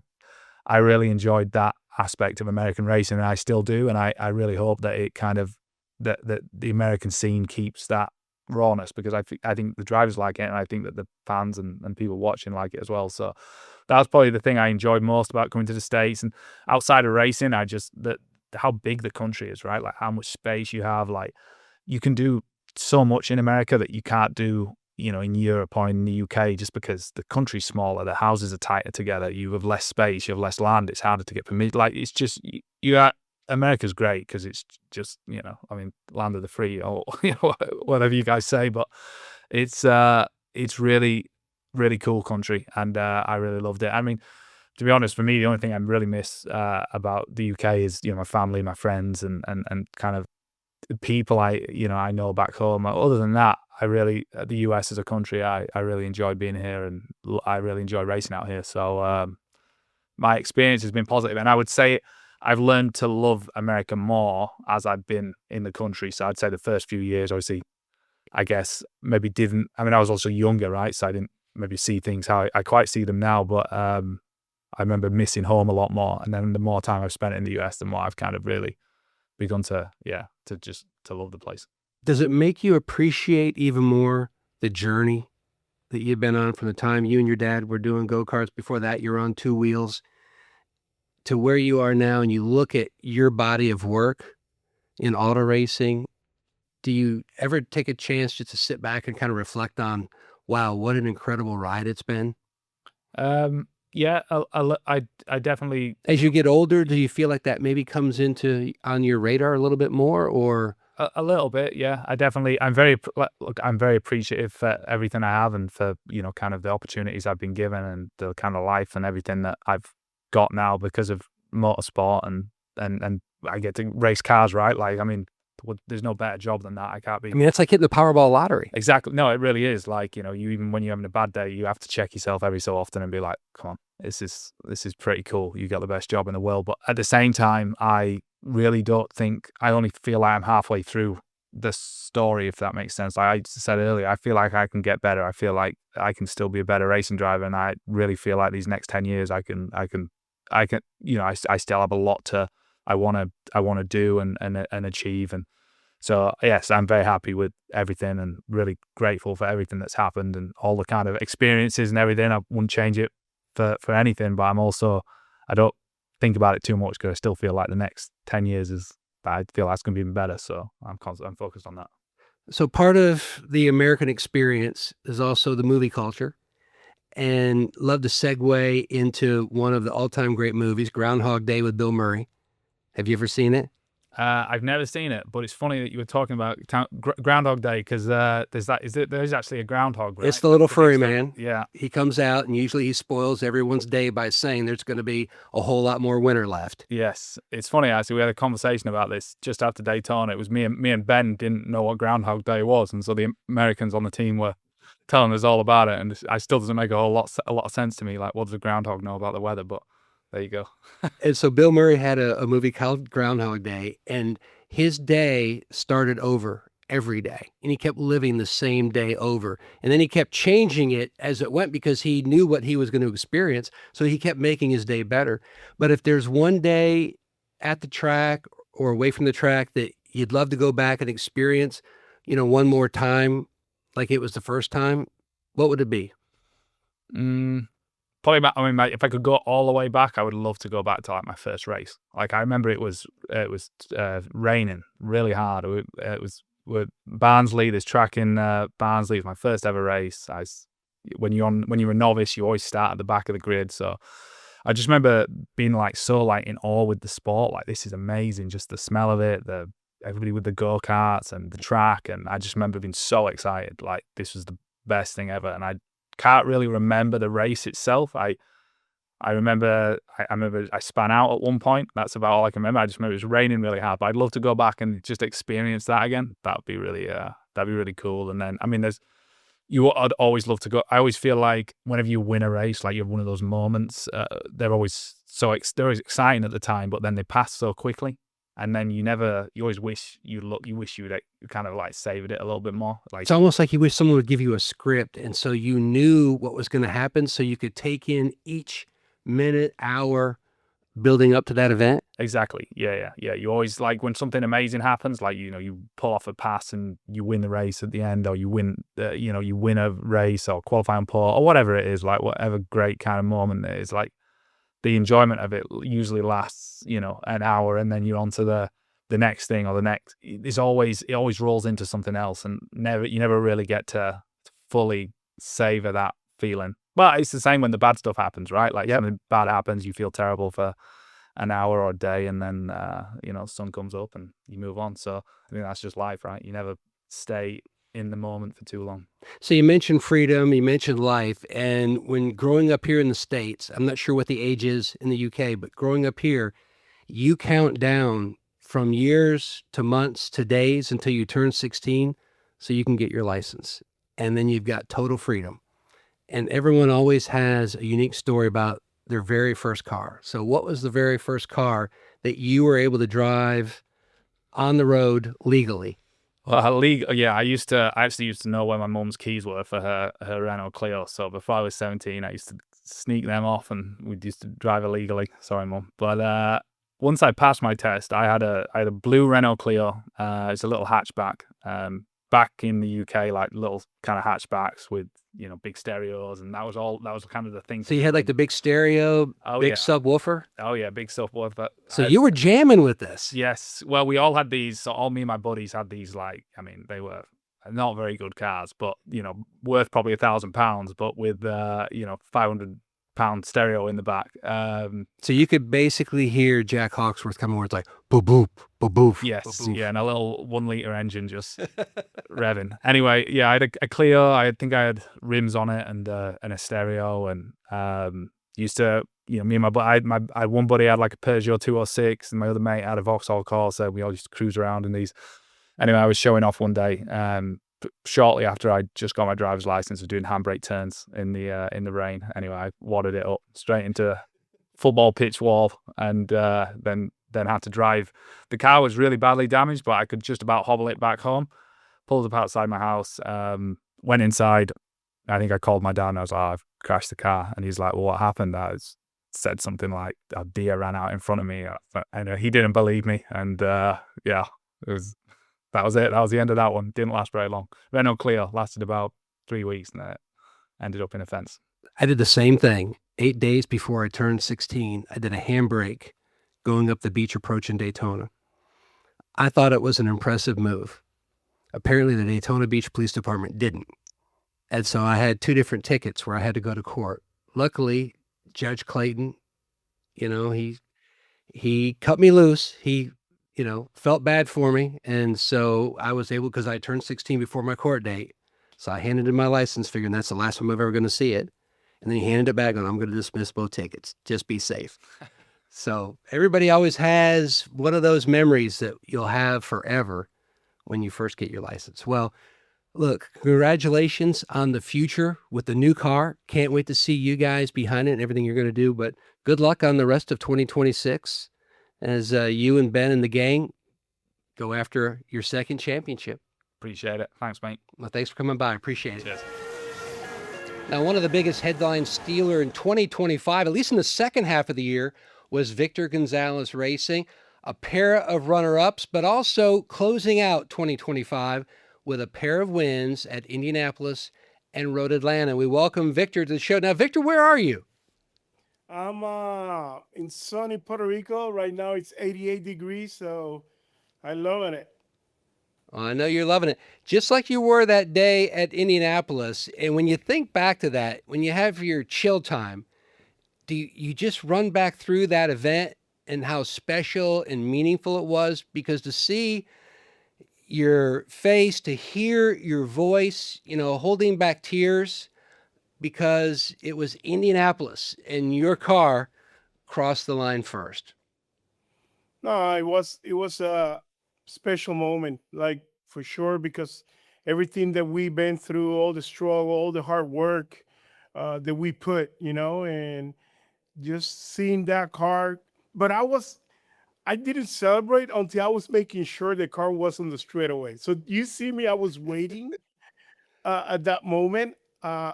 Speaker 2: really enjoyed that aspect of American racing, and I still do. And I really hope that it kind of that the American scene keeps that rawness, because I think the drivers like it, and I think that the fans and people watching like it as well. So that's probably the thing I enjoyed most about coming to the States. And outside of racing, how big the country is, right? Like how much space you have. Like you can do so much in America that you can't do, in Europe or in the UK, just because the country's smaller, the houses are tighter together, you have less space, you have less land, it's harder to get permitted. Like it's just, America's great because it's just, land of the free, or whatever you guys say, but it's really, really cool country, and I really loved it. I mean, to be honest, for me, the only thing I really miss about the UK is, my family, my friends, and kind of the people I know back home. Other than that, the US as a country, I really enjoyed being here, and I really enjoy racing out here. So my experience has been positive, and I would say I've learned to love America more as I've been in the country. So I'd say the first few years, obviously, I guess maybe didn't. I mean, I was also younger, right? So I didn't maybe see things how I quite see them now, but I remember missing home a lot more. And then the more time I've spent in the US, the more I've kind of really begun to love the place.
Speaker 1: Does it make you appreciate even more the journey that you've been on from the time you and your dad were doing go-karts? Before that, you're on two wheels, to where you are now, and you look at your body of work in auto racing. Do you ever take a chance just to sit back and kind of reflect on, wow, what an incredible ride it's been?
Speaker 2: Yeah, I definitely.
Speaker 1: As you get older, do you feel like that maybe comes on your radar a little bit more, or?
Speaker 2: A little bit, yeah. I'm very appreciative for everything I have, and for, kind of the opportunities I've been given, and the kind of life and everything that I've got now because of motorsport, and I get to race cars, right? Like, I mean, there's no better job than that. I can't be.
Speaker 1: I mean, it's like hitting the Powerball lottery.
Speaker 2: Exactly. No, it really is. Like, you even when you're having a bad day, you have to check yourself every so often and be like, come on, this is pretty cool. You got the best job in the world. But at the same time, I really don't think, I only feel like I'm halfway through the story, if that makes sense. Like I said earlier, I feel like I can get better. I feel like I can still be a better racing driver. And I really feel like these next 10 years, I still have a lot I want to do and achieve. And so, yes, I'm very happy with everything, and really grateful for everything that's happened and all the kind of experiences and everything. I wouldn't change it for anything, but I don't think about it too much, because I still feel like the next 10 years I feel that's going to be even better. So I'm focused on that.
Speaker 1: So part of the American experience is also the movie culture, and love to segue into one of the all-time great movies, Groundhog Day with Bill Murray. Have you ever seen it?
Speaker 2: I've never seen it, but it's funny that you were talking about Groundhog Day, because there's actually a groundhog, right?
Speaker 1: It's the little furry man.
Speaker 2: Yeah.
Speaker 1: He comes out, and usually he spoils everyone's day by saying there's going to be a whole lot more winter left.
Speaker 2: Yes. It's funny, actually. We had a conversation about this just after Daytona. It was me and Ben didn't know what Groundhog Day was, and so the Americans on the team were telling us all about it, and it still doesn't make a lot of sense to me. Like, what does a groundhog know about the weather? But there you go.
Speaker 1: And so Bill Murray had a movie called Groundhog Day, and his day started over every day, and he kept living the same day over. And then he kept changing it as it went, because he knew what he was going to experience. So he kept making his day better. But if there's one day at the track or away from the track that you'd love to go back and experience, one more time, like it was the first time, what would it be?
Speaker 2: Probably, if I could go all the way back, I would love to go back to like my first race. Like, I remember it was raining really hard. It was with Barnsley. This track in Barnsley was my first ever race. When you're a novice, you always start at the back of the grid. So I just remember being like so like in awe with the sport. Like, this is amazing. Just the smell of it, everybody with the go-karts and the track. And I just remember being so excited. Like, this was the best thing ever. And I can't really remember the race itself. I remember I span out at one point. That's about all I can remember. I just remember it was raining really hard. But I'd love to go back and just experience that again. That'd be really cool. And then, I mean, I'd always love to go. I always feel like whenever you win a race, like you have one of those moments, they're always exciting at the time, but then they pass so quickly. And then you always wish you kind of like savored it a little bit more. Like,
Speaker 1: it's almost like you wish someone would give you a script, and so you knew what was going to happen, so you could take in each minute, hour building up to that event.
Speaker 2: Exactly. Yeah. You always, like, when something amazing happens, like, you pull off a pass and you win the race at the end, or you win a race or qualifying pole or whatever it is, like whatever great kind of moment it is, like the enjoyment of it usually lasts, an hour, and then you're on to the next thing or the next. It always rolls into something else, and you never really get to fully savor that feeling. But it's the same when the bad stuff happens, right? Like, something bad happens, you feel terrible for an hour or a day, and then sun comes up and you move on. So I think that's just life, right? You never stay in the moment for too long.
Speaker 1: So you mentioned freedom, you mentioned life, and when growing up here in the States, I'm not sure what the age is in the UK, but growing up here, you count down from years to months to days until you turn 16 so you can get your license. And then you've got total freedom. And everyone always has a unique story about their very first car. So what was the very first car that you were able to drive on the road legally?
Speaker 2: Well, I actually used to know where my mum's keys were for her Renault Clio. So before I was 17, I used to sneak them off, and we used to drive illegally. Sorry, Mum. But once I passed my test, I had a blue Renault Clio. It's a little hatchback. Back in the UK, like little kind of hatchbacks with, big stereos, and that was kind of the thing.
Speaker 1: So you had like the big stereo, big subwoofer?
Speaker 2: Oh yeah, big subwoofer.
Speaker 1: So you were jamming with this?
Speaker 2: Yes. Well, we all had these. So all me and my buddies had these, like, I mean, they were not very good cars, but, worth probably £1,000, but with, 500-pound stereo in the back.
Speaker 1: So you could basically hear Jack Hawksworth coming where it's like, boop, boop, boop, boop.
Speaker 2: Yes,
Speaker 1: boop, boop.
Speaker 2: yeah, and a little 1-liter engine just revving. Anyway, yeah, I had a Clio. I think I had rims on it and a stereo, and used to, me and I had one buddy had like a Peugeot 206, and my other mate had a Vauxhall Corsa. We all used to cruise around in these. Anyway, I was showing off one day, shortly after I just got my driver's license, of doing handbrake turns in the rain. Anyway, I wadded it up straight into a football pitch wall, and then had to drive. The car was really badly damaged, but I could just about hobble it back home. Pulled up outside my house, went inside. I think I called my dad, and I was like, I've crashed the car. And he's like, well, what happened? I said something like a deer ran out in front of me, and he didn't believe me. And that was it. That was the end of that one. Didn't last very long. Renault Clio lasted about 3 weeks, and then it ended up in a fence.
Speaker 1: I did the same thing. 8 days before I turned 16, I did a handbrake going up the beach approach in Daytona. I thought it was an impressive move. Apparently the Daytona Beach Police Department didn't. And so I had 2 different tickets where I had to go to court. Luckily, Judge Clayton, he cut me loose. He, felt bad for me. And so I was able, because I turned 16 before my court date. So I handed in my license, figuring that's the last time I'm ever going to see it. And then he handed it back, and I'm going to dismiss both tickets. Just be safe. So everybody always has one of those memories that you'll have forever when you first get your license. Well, look, congratulations on the future with the new car. Can't wait to see you guys behind it and everything you're going to do. But good luck on the rest of 2026 as you and Ben and the gang go after your second championship.
Speaker 2: Appreciate it. Thanks, mate.
Speaker 1: Well, thanks for coming by. Appreciate it.
Speaker 2: Cheers.
Speaker 1: Now, one of the biggest headline stealer in 2025, at least in the second half of the year, was Victor Gonzalez Racing, a pair of runner-ups, but also closing out 2025 with a pair of wins at Indianapolis and Road Atlanta. We welcome Victor to the show. Now, Victor, where are you?
Speaker 3: I'm in sunny Puerto Rico. Right now it's 88 degrees, so I'm loving it.
Speaker 1: Oh, I know you're loving it. Just like you were that day at Indianapolis. And when you think back to that, when you have your chill time, do you just run back through that event and how special and meaningful it was? Because to see your face, to hear your voice, holding back tears because it was Indianapolis and your car crossed the line first.
Speaker 3: No, it was a special moment, like for sure, because everything that we've been through, all the struggle, all the hard work that we put, and just seeing that car. But I didn't celebrate until I was making sure the car was on the straightaway. So you see me, I was waiting at that moment. Uh,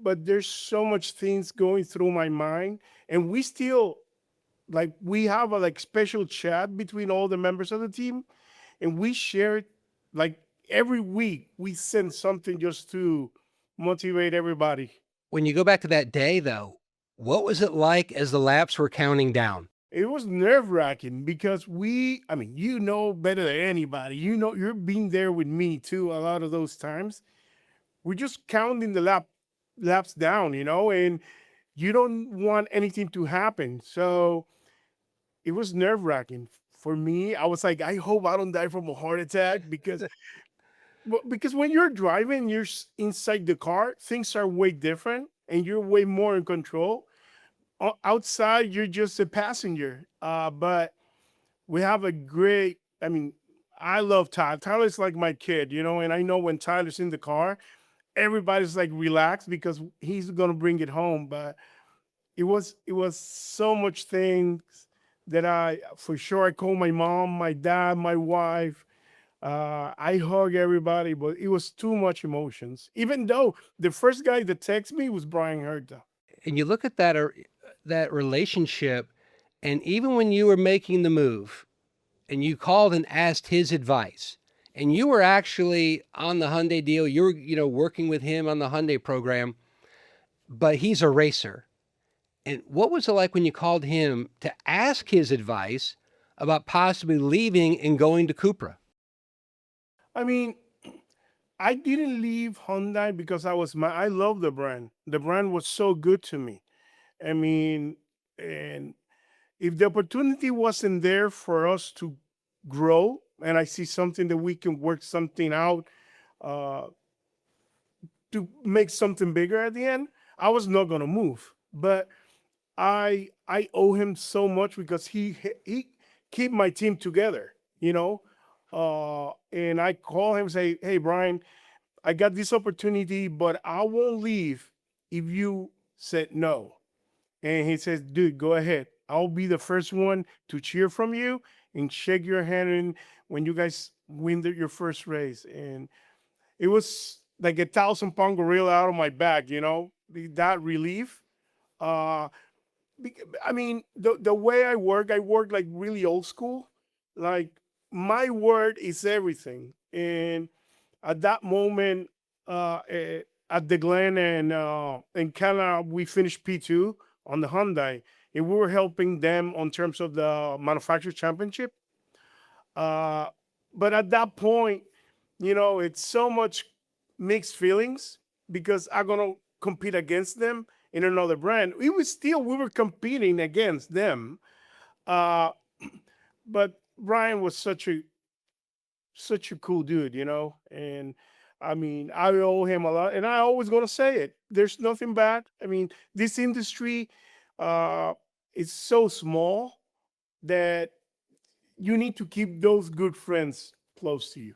Speaker 3: but there's so much things going through my mind, and we still like we have a like special chat between all the members of the team, and we share it like every week. We send something just to motivate everybody.
Speaker 1: When you go back to that day, though, what was it like as the laps were counting down?
Speaker 3: It was nerve wracking because I mean, you know better than anybody. You know, you're being there with me too. A lot of those times, we're just counting the laps down, and you don't want anything to happen. So it was nerve wracking for me. I was like, I hope I don't die from a heart attack because when you're driving, you're inside the car, things are way different, and you're way more in control. Outside, you're just a passenger. But we have a great. I mean, I love Tyler. Tyler's like my kid, and I know when Tyler's in the car, everybody's like relaxed because he's gonna bring it home. But it was so much things that I for sure I call my mom, my dad, my wife. I hug everybody, but it was too much emotions. Even though the first guy that texted me was Brian Herta.
Speaker 1: And you look at that relationship, and even when you were making the move and you called and asked his advice, and you were actually on the Hyundai deal, you were, working with him on the Hyundai program, but he's a racer. And what was it like when you called him to ask his advice about possibly leaving and going to Cupra?
Speaker 3: I mean, I didn't leave Hyundai because I love the brand. The brand was so good to me. I mean, and if the opportunity wasn't there for us to grow, and I see something that we can work something out uh, to make something bigger at the end, I was not gonna move. But I owe him so much because he keep my team together, And I call him say, "Hey Brian, I got this opportunity, but I won't leave if you said no." And he says, "Dude, go ahead. I'll be the first one to cheer from you and shake your hand when you guys win your first race." And it was like 1,000-pound gorilla out of my back, that relief. Uh, I mean, the way I work like really old school. Like my word is everything. And at that moment, at the Glen and in Canada, we finished P2 on the Hyundai, and we were helping them on terms of the manufacturer championship. Uh, but at that point, it's so much mixed feelings because I'm gonna compete against them in another brand. We were competing against them. Uh, but Brian was such a cool dude, and I mean, I owe him a lot, and I always gonna say it. There's nothing bad. I mean, this industry uh, is so small that you need to keep those good friends close to you.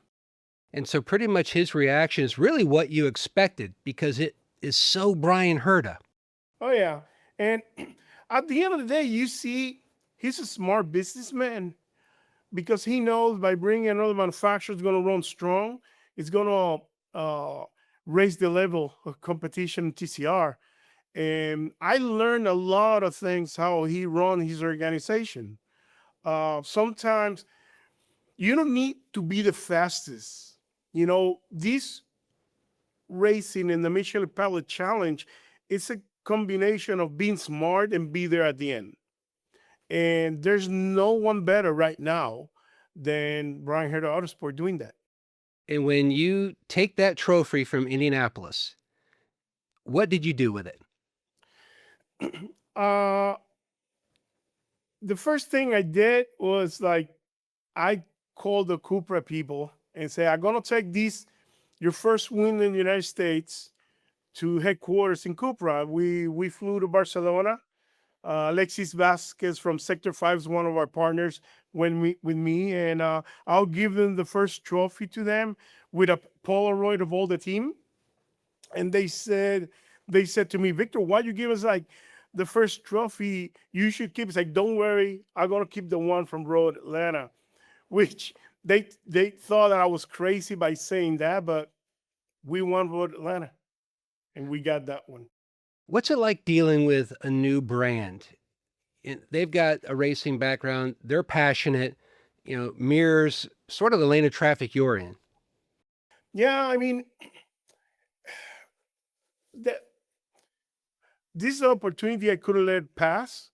Speaker 1: And so pretty much his reaction is really what you expected because it is so Brian Herta.
Speaker 3: Oh yeah, and at the end of the day, you see, he's a smart businessman because he knows by bringing another manufacturer, it's going to run strong. It's going to raise the level of competition in TCR. And I learned a lot of things how he run his organization. Sometimes you don't need to be the fastest. This racing in the Michelin Pilot Challenge, it's a combination of being smart and be there at the end. And there's no one better right now than Brian Herta Autosport doing that.
Speaker 1: And when you take that trophy from Indianapolis, what did you do with it?
Speaker 3: uh, the first thing I did was like I called the Cupra people and say, I'm gonna take this, your first win in the United States, to headquarters in Cupra. We flew to Barcelona. Alexis Vasquez from Sector 5 is one of our partners with me, and I'll give them the first trophy to them with a Polaroid of all the team. And they said to me, Victor, why you give us like the first trophy? You should keep. It's like, don't worry, I'm gonna keep the one from Road Atlanta, which they thought that I was crazy by saying that, but we won Road Atlanta, and we got that one.
Speaker 1: What's it like dealing with a new brand? They've got a racing background. They're passionate, mirrors sort of the lane of traffic you're in.
Speaker 3: Yeah, I mean, that this is an opportunity I couldn't let pass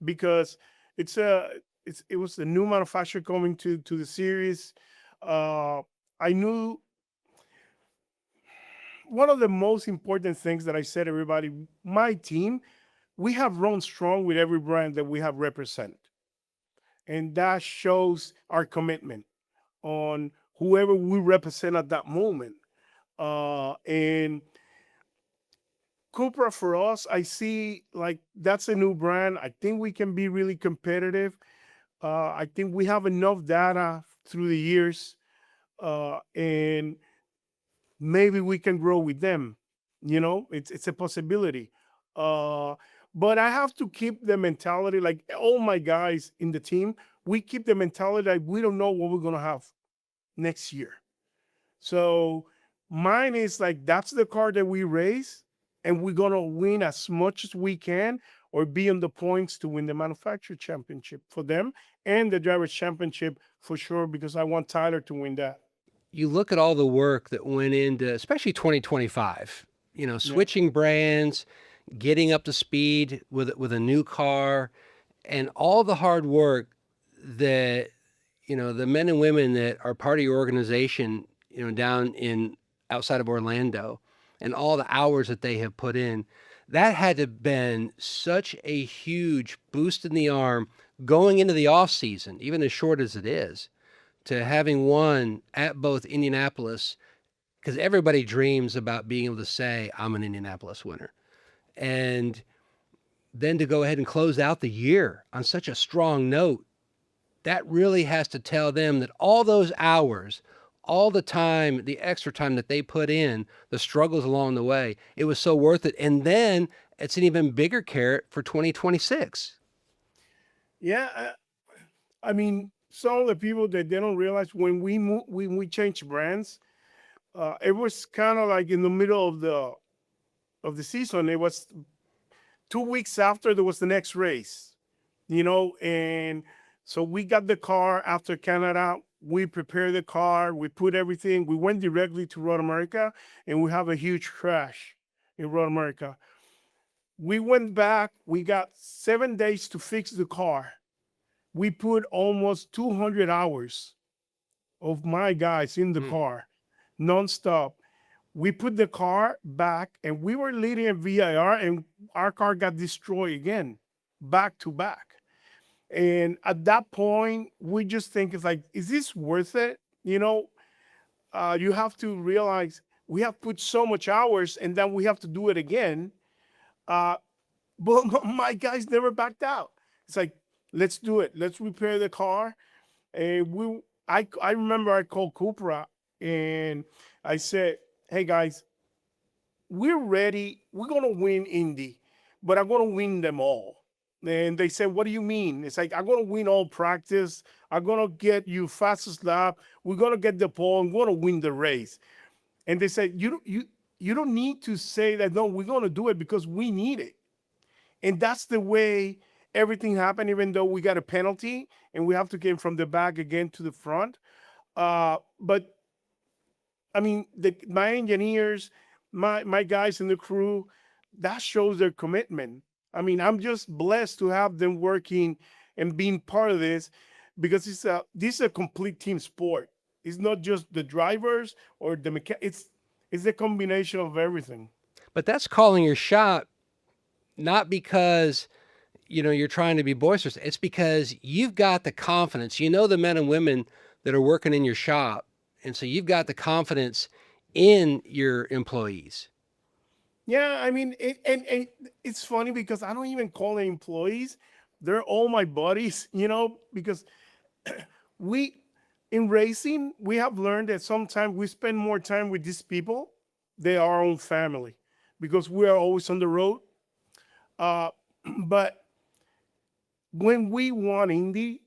Speaker 3: because it was a new manufacturer coming to the series. I knew one of the most important things that I said, everybody, my team, we have run strong with every brand that we have represented. And that shows our commitment on whoever we represent at that moment. And Cupra for us, I see like that's a new brand. I think we can be really competitive. I think we have enough data through the years, and maybe we can grow with them. It's a possibility. Uh, but I have to keep the mentality, like all my guys in the team, we keep the mentality that we don't know what we're gonna have next year. So mine is like that's the car that we race, and we're gonna win as much as we can, or be on the points to win the manufacturer championship for them and the drivers championship for sure, because I want Tyler to win that.
Speaker 1: You look at all the work that went into, especially 2025,
Speaker 3: Yeah.
Speaker 1: switching brands, getting up to speed with a new car, and all the hard work that, the men and women that are part of your organization, down in outside of Orlando, and all the hours that they have put in, that had to have been such a huge boost in the arm going into the off season, even as short as it is, to having won at both Indianapolis, because everybody dreams about being able to say, I'm an Indianapolis winner. And then to go ahead and close out the year on such a strong note, that really has to tell them that all those hours, all the time, the extra time that they put in, the struggles along the way, it was so worth it. And then it's an even bigger carrot for 2026.
Speaker 3: Yeah, I mean, some of the people that they don't realize when we change brands, it was kind of like in the middle of the season. It was 2 weeks after there was the next race, and so we got the car after Canada. We prepared the car, we put everything, we went directly to Road America, and we have a huge crash in Road America. We went back, we got 7 days to fix the car. We put almost 200 hours of my guys in the car nonstop. We put the car back, and we were leading a VIR, and our car got destroyed again, back to back. And at that point, we just think it's like, is this worth it? You have to realize we have put so much hours, and then we have to do it again. But my guys never backed out. It's like, let's do it. Let's repair the car. And I remember I called Cupra and I said, hey guys, we're ready. We're going to win Indy, but I'm going to win them all. And they said, what do you mean? It's like, I'm going to win all practice. I'm going to get you fastest lap. We're going to get the pole. I'm going to win the race. And they said, you don't need to say that. No, we're going to do it because we need it. And that's the way everything happened, even though we got a penalty and we have to get from the back again to the front. But I mean, my engineers, my guys in the crew, that shows their commitment. I mean, I'm just blessed to have them working and being part of this, because this is a complete team sport. It's not just the drivers or the it's a combination of everything.
Speaker 1: But that's calling your shot not because you're trying to be boisterous. It's because you've got the confidence. You know the men and women that are working in your shop, and so you've got the confidence in your employees.
Speaker 3: Yeah, I mean, and it's funny because I don't even call them employees. They're all my buddies, because we, in racing, we have learned that sometimes we spend more time with these people than our own family because we are always on the road. Uh, but when we won Indy,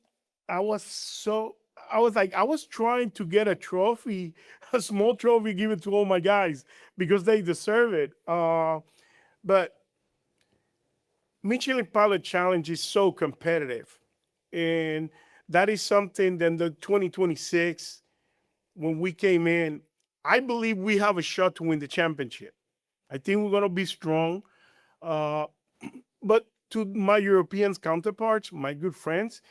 Speaker 3: I was so I was trying to get a trophy, a small trophy, give it to all my guys because they deserve it. But Michelin Pilot Challenge is so competitive, and that is something that the 2026 when we came in, I believe we have a shot to win the championship. I think we're gonna be strong. Uh, but to my European counterparts, my good friends,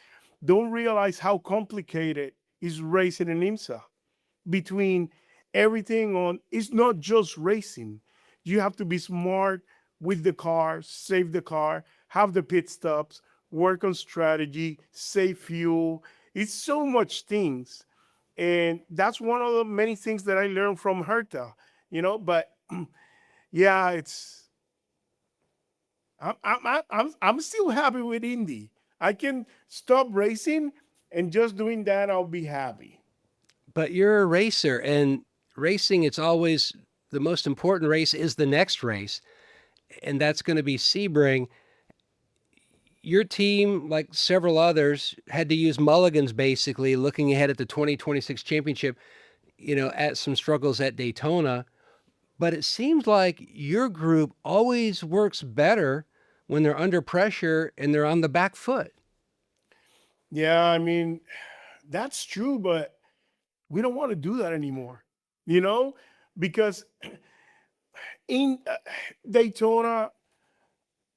Speaker 3: don't realize how complicated is racing in IMSA. Between everything on, it's not just racing. You have to be smart with the car, save the car, have the pit stops, work on strategy, save fuel. It's so much things. And that's one of the many things that I learned from Herta, but yeah, I'm still happy with Indy. I can stop racing and just doing that, I'll be happy.
Speaker 1: But you're a racer, and racing, it's always the most important race is the next race, and that's going to be Sebring. Your team, like several others, had to use mulligans basically looking ahead at the 2026 championship, at some struggles at Daytona. But it seems like your group always works better when they're under pressure and they're on the back foot.
Speaker 3: Yeah, I mean, that's true, but we don't want to do that anymore, you know, because in Daytona,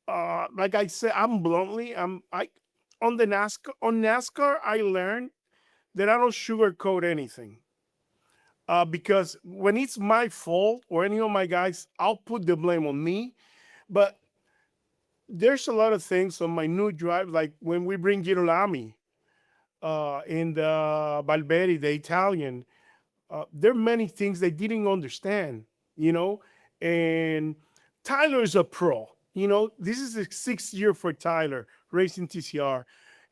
Speaker 3: like I said, I'm bluntly, I on NASCAR, I learned that I don't sugarcoat anything. Because when it's my fault or any of my guys, I'll put the blame on me. But there's a lot of things on my new drive, like when we bring Girolami in the Valverde, the Italian, there are many things they didn't understand, you know. And Tyler's a pro, This is the 6th year for Tyler racing TCR,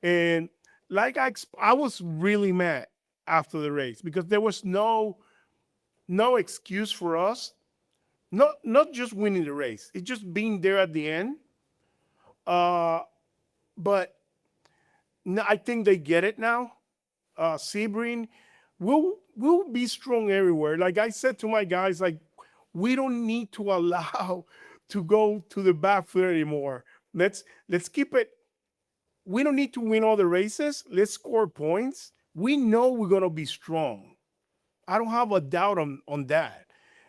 Speaker 3: and like I was really mad after the race because there was no excuse for us, not just winning the race, it's just being there at the end. Uh, but no, I think they get it now. Sebring will be strong everywhere. Like I said to my guys, like we don't need to allow to go to the back foot anymore. Let's keep it. We don't need to win all the races. Let's score points. We know we're gonna be strong. I don't have a doubt on that.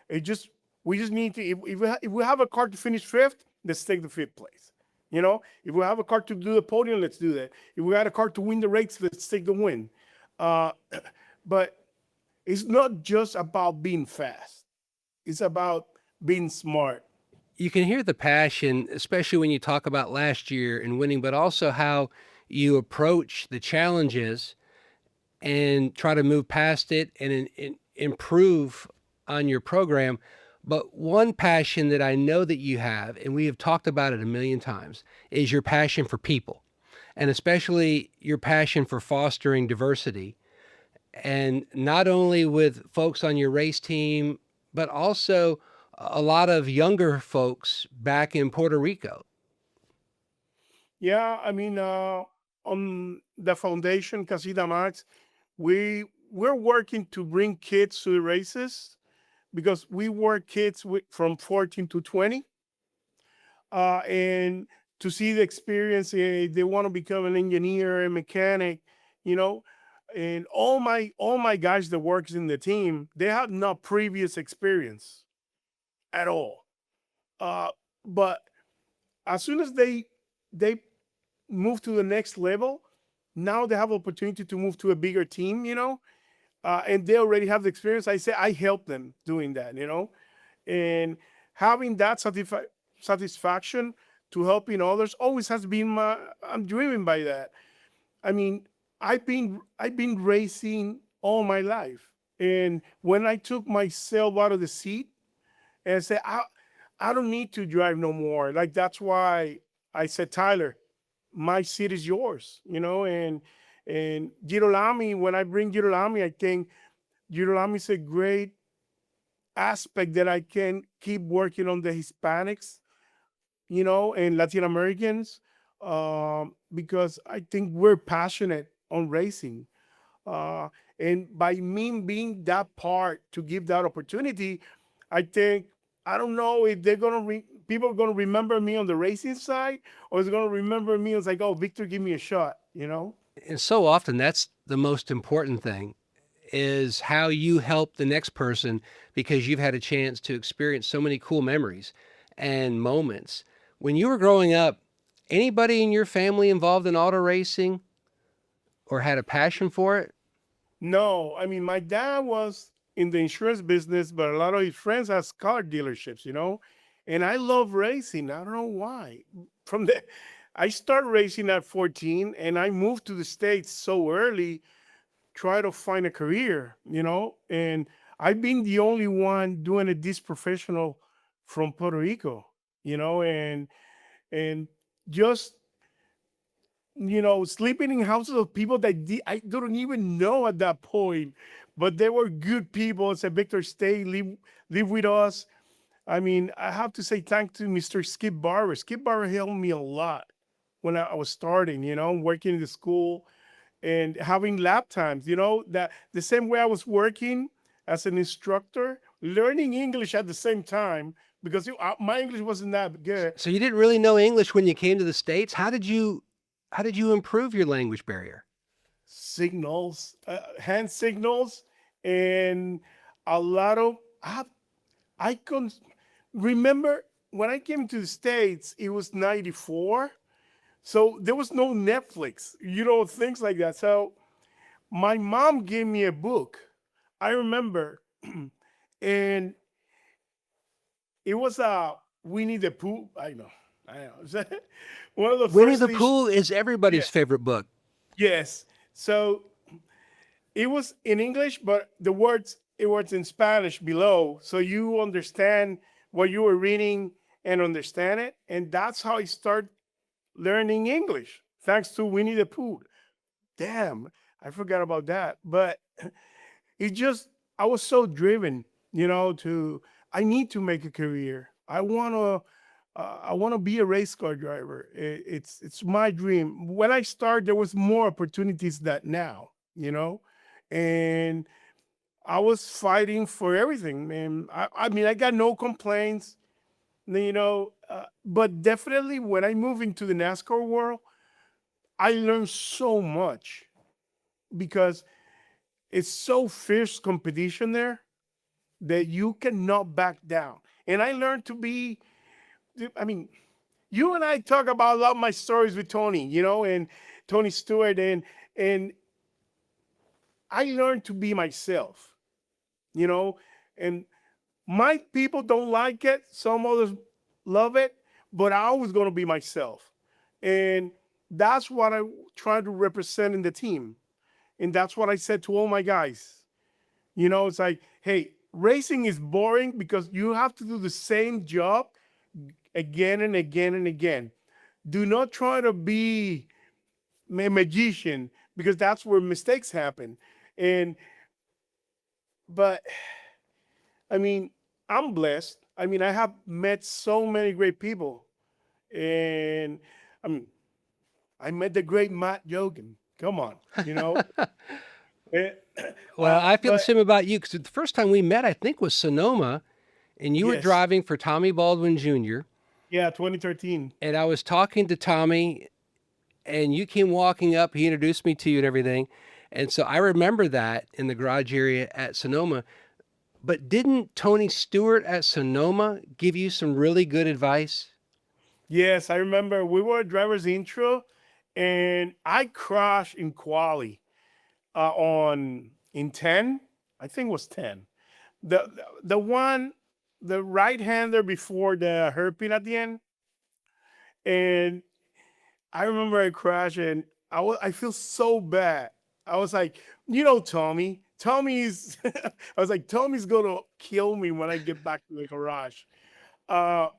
Speaker 3: It just we just need to if we have a car to finish fifth, let's take the fifth place. If we have a car to do the podium, let's do that. If we got a car to win the race, let's take the win. Uh, but it's not just about being fast. It's about being smart.
Speaker 1: You can hear the passion, especially when you talk about last year and winning, but also how you approach the challenges and try to move past it and improve on your program. But one passion that I know that you have, and we have talked about it a million times, is your passion for people, and especially your passion for fostering diversity. And not only with folks on your race team, but also a lot of younger folks back in Puerto Rico.
Speaker 3: Yeah, I mean, on the foundation Casita Max, we're working to bring kids to the races because we work kids from 14 to 20, and to see the experience. They want to become an engineer, a mechanic, you know. And all my guys that works in the team, they have no previous experience at all. Uh, but as soon as they move to the next level, now they have opportunity to move to a bigger team, and they already have the experience. I say I help them doing that, and having that satisfaction to helping others always has been I'm driven by that. I mean, I've been racing all my life, and when I took myself out of the seat and said I don't need to drive no more, like that's why I said, Tyler, my seat is yours, and Girolami. When I bring Girolami, I think Girolami is a great aspect that I can keep working on the Hispanics, and Latin Americans, because I think we're passionate on racing. Uh, and by me being that part to give that opportunity, I think, I don't know if people are gonna remember me on the racing side, or is gonna remember me as like, oh, Victor, give me a shot.
Speaker 1: And so often that's the most important thing, is how you help the next person, because you've had a chance to experience so many cool memories and moments. When you were growing up, anybody in your family involved in auto racing or had a passion for it?
Speaker 3: No, I mean, my dad was in the insurance business, but a lot of his friends has car dealerships. And I love racing. I don't know why. From the, I started racing at 14, and I moved to the States so early, try to find a career. And I've been the only one doing it this professional from Puerto Rico, and just sleeping in houses of people that I don't even know at that point, but they were good people. Said, Victor, stay, live with us. I mean, I have to say thanks to Mr. Skip Barber. Skip Barber helped me a lot when I was starting, working in the school and having lap times, that the same way I was working as an instructor, learning English at the same time, because my English wasn't that good.
Speaker 1: So you didn't really know English when you came to the States. How did you improve your language barrier?
Speaker 3: Signals, hand signals, and a lot of I can remember when I came to the States, it was 94. So there was no Netflix, things like that. So my mom gave me a book. I remember, and it was Winnie the Pooh. I know. One of the
Speaker 1: Winnie
Speaker 3: first
Speaker 1: the
Speaker 3: things.
Speaker 1: Pooh is everybody's
Speaker 3: Yeah,
Speaker 1: favorite book.
Speaker 3: yes. So it was in English, but it was in Spanish below, so you understand what you were reading and understand it. And that's how I start learning English, thanks to Winnie the Pooh. Damn, I forgot about that. But it just, I was so driven, to, I need to make a career. I want to be a race car driver. It's my dream. When I started, there was more opportunities than now, and I was fighting for everything, man. I mean, I got no complaints, but definitely when I moved into the NASCAR world, I learned so much because it's so fierce competition there that you cannot back down. And I learned to be, I mean, you and I talk about a lot of my stories with Tony, and Tony Stewart, and I learned to be myself, you know, and my people don't like it. Some others love it, but I always going to be myself. And that's what I try to represent in the team. And that's what I said to all my guys. It's like, hey, racing is boring because you have to do the same job again and again and again. Do not try to be a magician because that's where mistakes happen. And, but I mean, I'm blessed. I mean, I have met so many great people. And I mean, I met the great Matt Yocum. Come on. Eh,
Speaker 1: Well, I feel the
Speaker 3: but
Speaker 1: same about you, because the first time we met, I think, was Sonoma, and you were
Speaker 3: yes,
Speaker 1: driving for Tommy Baldwin Jr.,
Speaker 3: yeah, 2013.
Speaker 1: and I was talking to Tommy, and you came walking up. He introduced me to you and everything. And so I remember that in the garage area at Sonoma. But didn't Tony Stewart at Sonoma give you some really good advice?
Speaker 3: Yes, I remember we were at driver's intro and I crashed in quali on in 10, I think it was 10. The one, the right hander before the hairpin at the end. And I remember I crashed and I feel so bad. I was like, Tommy. Tommy's I was like, Tommy's gonna kill me when I get back to the garage. Uh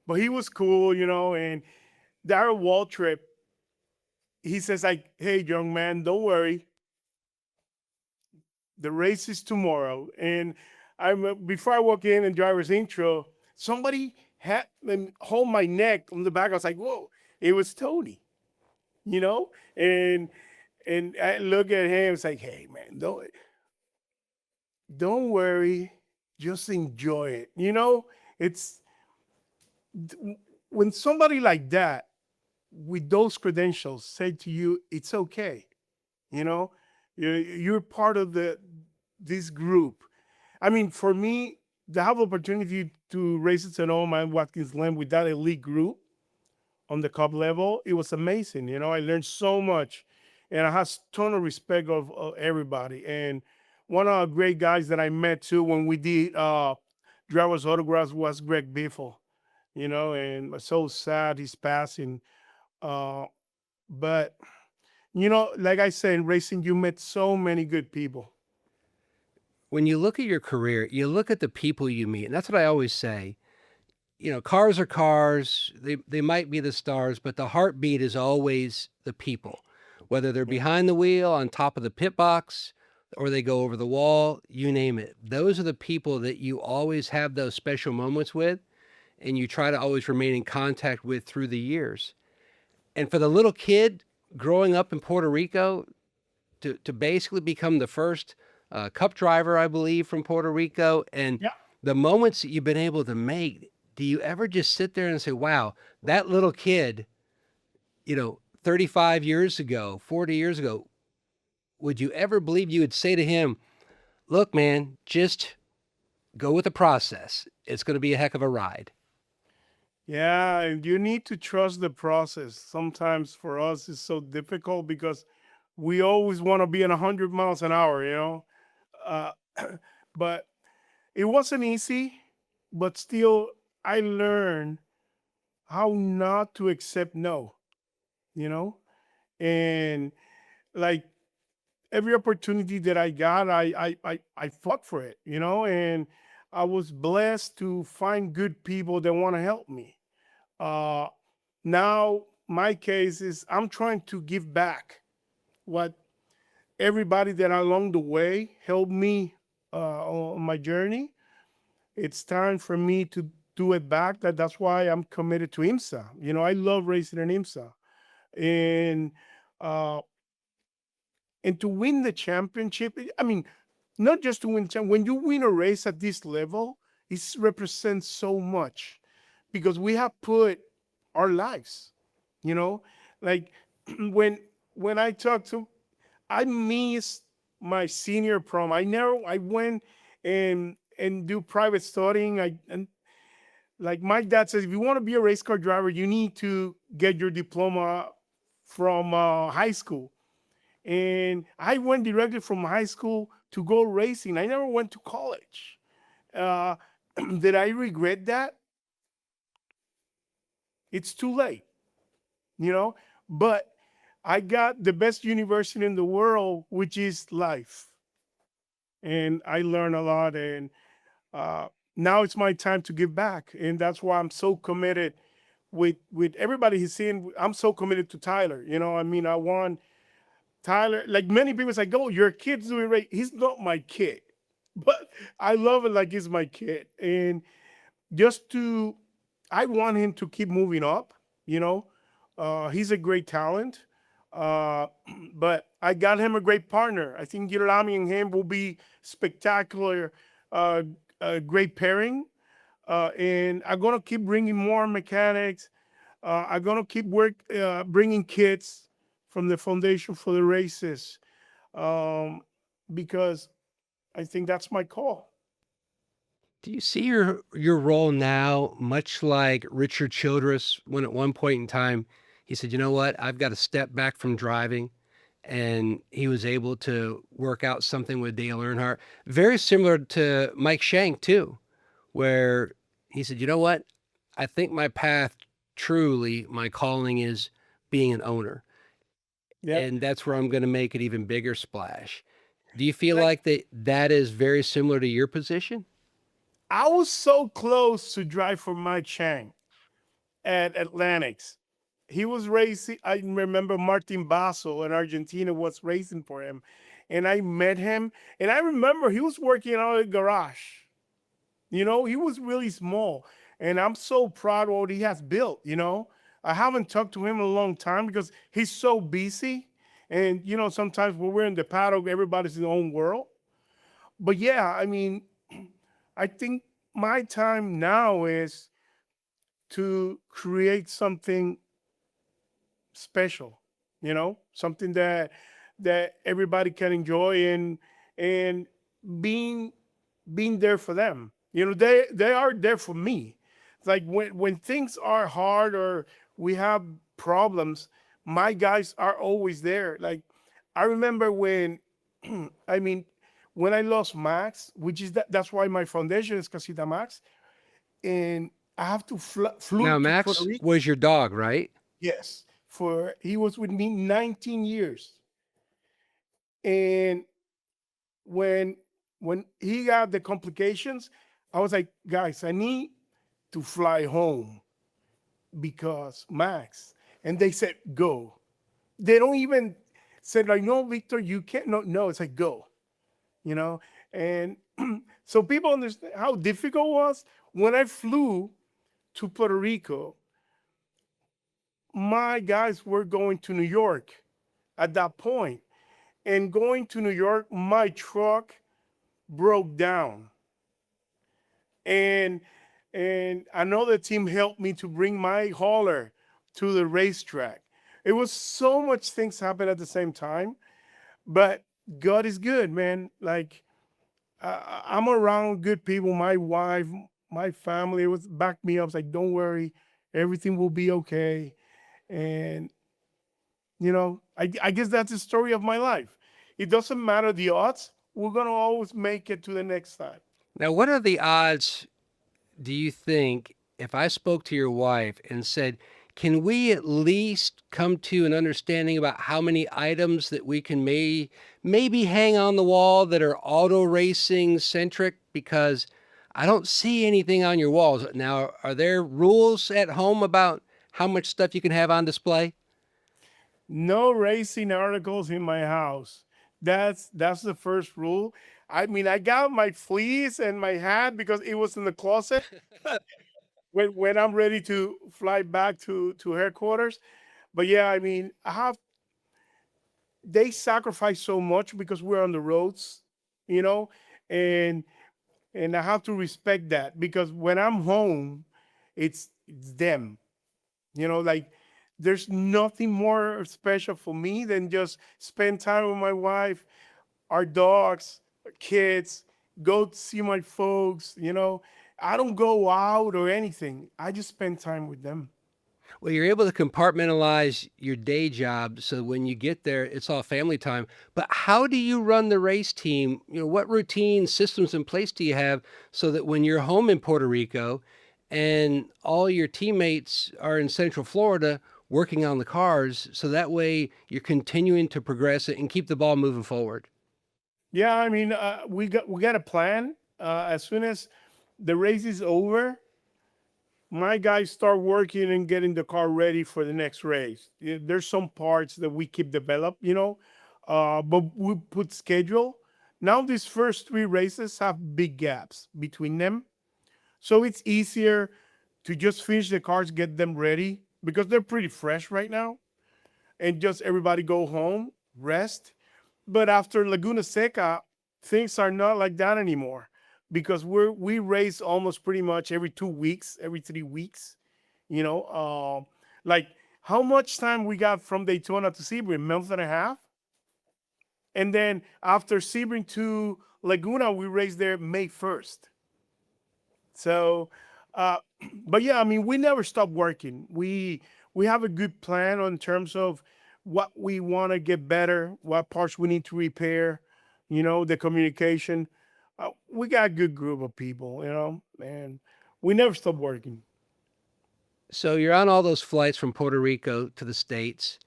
Speaker 3: but he was cool, and Darryl Waltrip, he says like, hey young man, don't worry. The race is tomorrow. And before I walk in and driver's intro, somebody had them hold my neck on the back. I was like, whoa, it was Tony, you know? And I look at him, it's like, hey man, don't worry, just enjoy it. It's when somebody like that with those credentials said to you, it's okay, you know, you're part of this group. I mean, for me, to have opportunity to race at Sonoma and Watkins Glen with that elite group on the cup level, it was amazing. I learned so much, and I have a ton of respect of everybody. And one of the great guys that I met too when we did driver's autographs was Greg Biffle. And I'm so sad he's passing. But like I said, in racing, you met so many good people.
Speaker 1: When you look at your career, you look at the people you meet, and that's what I always say. Cars are cars. They might be the stars, but the heartbeat is always the people. Whether they're behind the wheel, on top of the pit box, or they go over the wall, you name it. Those are the people that you always have those special moments with, and you try to always remain in contact with through the years. And for the little kid growing up in Puerto Rico, to basically become the first cup driver, I believe, from Puerto Rico, and
Speaker 3: Yeah.
Speaker 1: the moments that you've been able to make, do you ever just sit there and say, wow, that little kid, 35 years ago, 40 years ago, would you ever believe you would say to him, look, man, just go with the process. It's going to be a heck of a ride.
Speaker 3: Yeah, and you need to trust the process. Sometimes for us, it's so difficult because we always want to be at 100 miles an hour, Uh, but it wasn't easy, but still, I learned how not to accept no, you know? And like every opportunity that I got, I fought for it, and I was blessed to find good people that want to help me. Uh, Now my case is I'm trying to give back what everybody that along the way helped me on my journey. It's time for me to do it back. That's why I'm committed to IMSA. I love racing in IMSA, and uh, and to win the championship. I mean, not just to win. When you win a race at this level, it represents so much because we have put our lives. Like when I talk to, I missed my senior prom. I went and do private studying. And like my dad says, if you want to be a race car driver, you need to get your diploma from high school. And I went directly from high school to go racing. I never went to college. Uh, did I regret that? It's too late, But I got the best university in the world, which is life. And I learned a lot. And now it's my time to give back. And that's why I'm so committed with everybody he's seeing. I'm so committed to Tyler. I want Tyler, like many people say, oh, your kid's doing great. He's not my kid, but I love it like he's my kid. And I want him to keep moving up, he's a great talent. Uh, but I got him a great partner. I think Girolami and him will be spectacular, a great pairing. And I'm going to keep bringing more mechanics. I'm going to keep bringing kids from the foundation for the races, because I think that's my call.
Speaker 1: Do you see your role now much like Richard Childress when at one point in time he said, you know what, I've got to step back from driving and he was able to work out something with Dale Earnhardt. Very similar to Mike Shank too, where he said, "You know what? I think my path, truly, my calling is being an owner,
Speaker 3: Yeah.
Speaker 1: and that's where I'm going to make an even bigger splash." Do you feel
Speaker 3: Like,
Speaker 1: like that is very similar to your position?
Speaker 3: I was so close to drive for Mike Chang at Atlantics. He was racing. I remember Martin Basso in Argentina was racing for him, and I met him. And I remember he was working out of the garage. You know, he was really small, and I'm so proud of what he has built. You know, I haven't talked to him in a long time because he's so busy, and you know, sometimes when we're in the paddock, everybody's in their own world. But yeah, I mean, I think my time now is to create something special, you know, something that everybody can enjoy, and being being there for them. You know, they are there for me. It's like when things are hard or we have problems, my guys are always there. Like I remember when I mean when I lost Max, which is that's why my foundation is Casita Max, and I have to flew
Speaker 1: Now,
Speaker 3: to Puerto
Speaker 1: Max
Speaker 3: Rico.
Speaker 1: was your dog, right?
Speaker 3: Yes, for he was with me 19 years, and when when he got the complications, I was like, guys, I need to fly home because Max. And they said, go. They don't even said like, no, Victor, you can't. No, no, it's like go, you know. And so people understand how difficult it was when I flew to Puerto Rico. My guys were going to New York at that point, and going to New York, my truck broke down, and another team helped me to bring my hauler to the racetrack. It was so much things happen at the same time, but God is good, man. Like I'm around good people. My wife, my family was back me up. It's like, don't worry, everything will be okay. And you know, I guess that's the story of my life. It doesn't matter the odds. We're gonna always make it to the next time.
Speaker 1: Now, what are the odds, do you think, if I spoke to your wife and said, can we at least come to an understanding about how many items that we can maybe hang on the wall that are auto racing centric? Because I don't see anything on your walls. Now, are there rules at home about how much stuff you can have on display?
Speaker 3: No racing articles in my house. That's the first rule. I mean, I got my fleece and my hat because it was in the closet when I'm ready to fly back to headquarters. But yeah, I mean, I have they sacrifice so much because we're on the roads, you know, and I have to respect that because when I'm home, it's them. You know, like there's nothing more special for me than just spend time with my wife, our dogs, our kids, go see my folks, you know. I don't go out or anything. I just spend time with them.
Speaker 1: Well, you're able to compartmentalize your day job so when you get there, it's all family time. But how do you run the race team? You know, what routine systems in place do you have so that when you're home in Puerto Rico and all your teammates are in Central Florida working on the cars, so that way you're continuing to progress it and keep the ball moving forward?
Speaker 3: Yeah, I mean, we got a plan. As soon as the race is over, my guys start working and getting the car ready for the next race. Yeah, there's some parts that we keep developed, you know, but we put schedule. Now these first three races have big gaps between them, so it's easier to just finish the cars, get them ready because they're pretty fresh right now, and just everybody go home, rest. But after Laguna Seca, things are not like that anymore because we race almost pretty much every 2 weeks, every 3 weeks. You know, like how much time we got from Daytona to Sebring? A month and a half, and then after Sebring to Laguna, we race there May 1st. So, uh, but yeah, I mean, we never stop working. We have a good plan in terms of what we want to get better, what parts we need to repair, the communication. We got a good group of people, and we never stop working.
Speaker 1: So you're on all those flights from Puerto Rico to the States,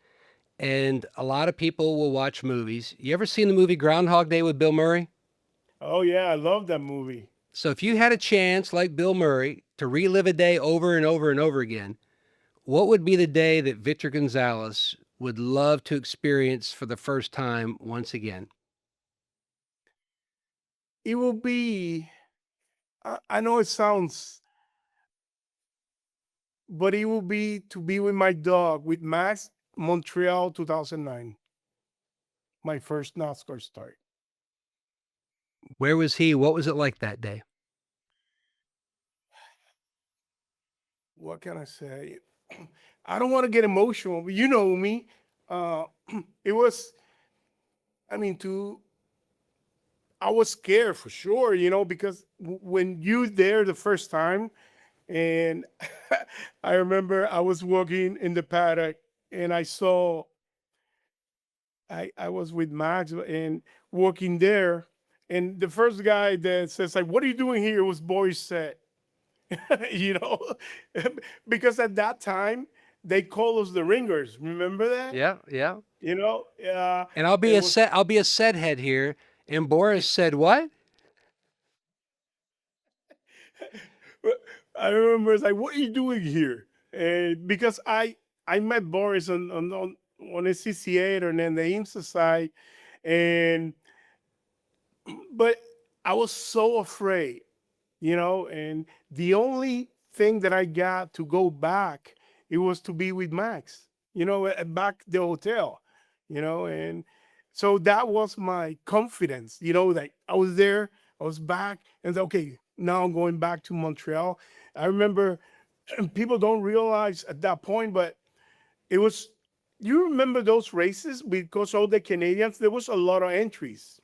Speaker 1: and a lot of people will watch movies. You ever seen the movie Groundhog Day with Bill Murray?
Speaker 3: Oh yeah, I love that movie.
Speaker 1: So if you had a chance, like Bill Murray, to relive a day over and over and over again, what would be the day that Victor Gonzalez would love to experience for the first time once again?
Speaker 3: It will be, I know it sounds, but it will be to be with my dog, with Max, Montreal 2009, my first NASCAR start.
Speaker 1: Where was he? What was it like that day?
Speaker 3: What can I say? I don't want to get emotional, but you know me. Uh, it was, I mean, I was scared for sure, because when you there the first time, and I remember I was walking in the paddock and I was with Max and walking there, and the first guy that says like, "What are you doing here?" was Boris said, you know, because at that time they call us the ringers. Remember that?
Speaker 1: Yeah, yeah.
Speaker 3: You know,
Speaker 1: And I'll be
Speaker 3: it
Speaker 1: a
Speaker 3: was.
Speaker 1: set. I'll be a set head here. And Boris said, "What?"
Speaker 3: I remember it's like, "What are you doing here?" And because I met Boris on the CC8 and then the IMSA side, and but I was so afraid, and the only thing that I got to go back, it was to be with Max, back the hotel, and so that was my confidence, that I was there, I was back, and okay, now I'm going back to Montreal. I remember, and people don't realize at that point, but it was, you remember those races because all the Canadians, there was a lot of entries.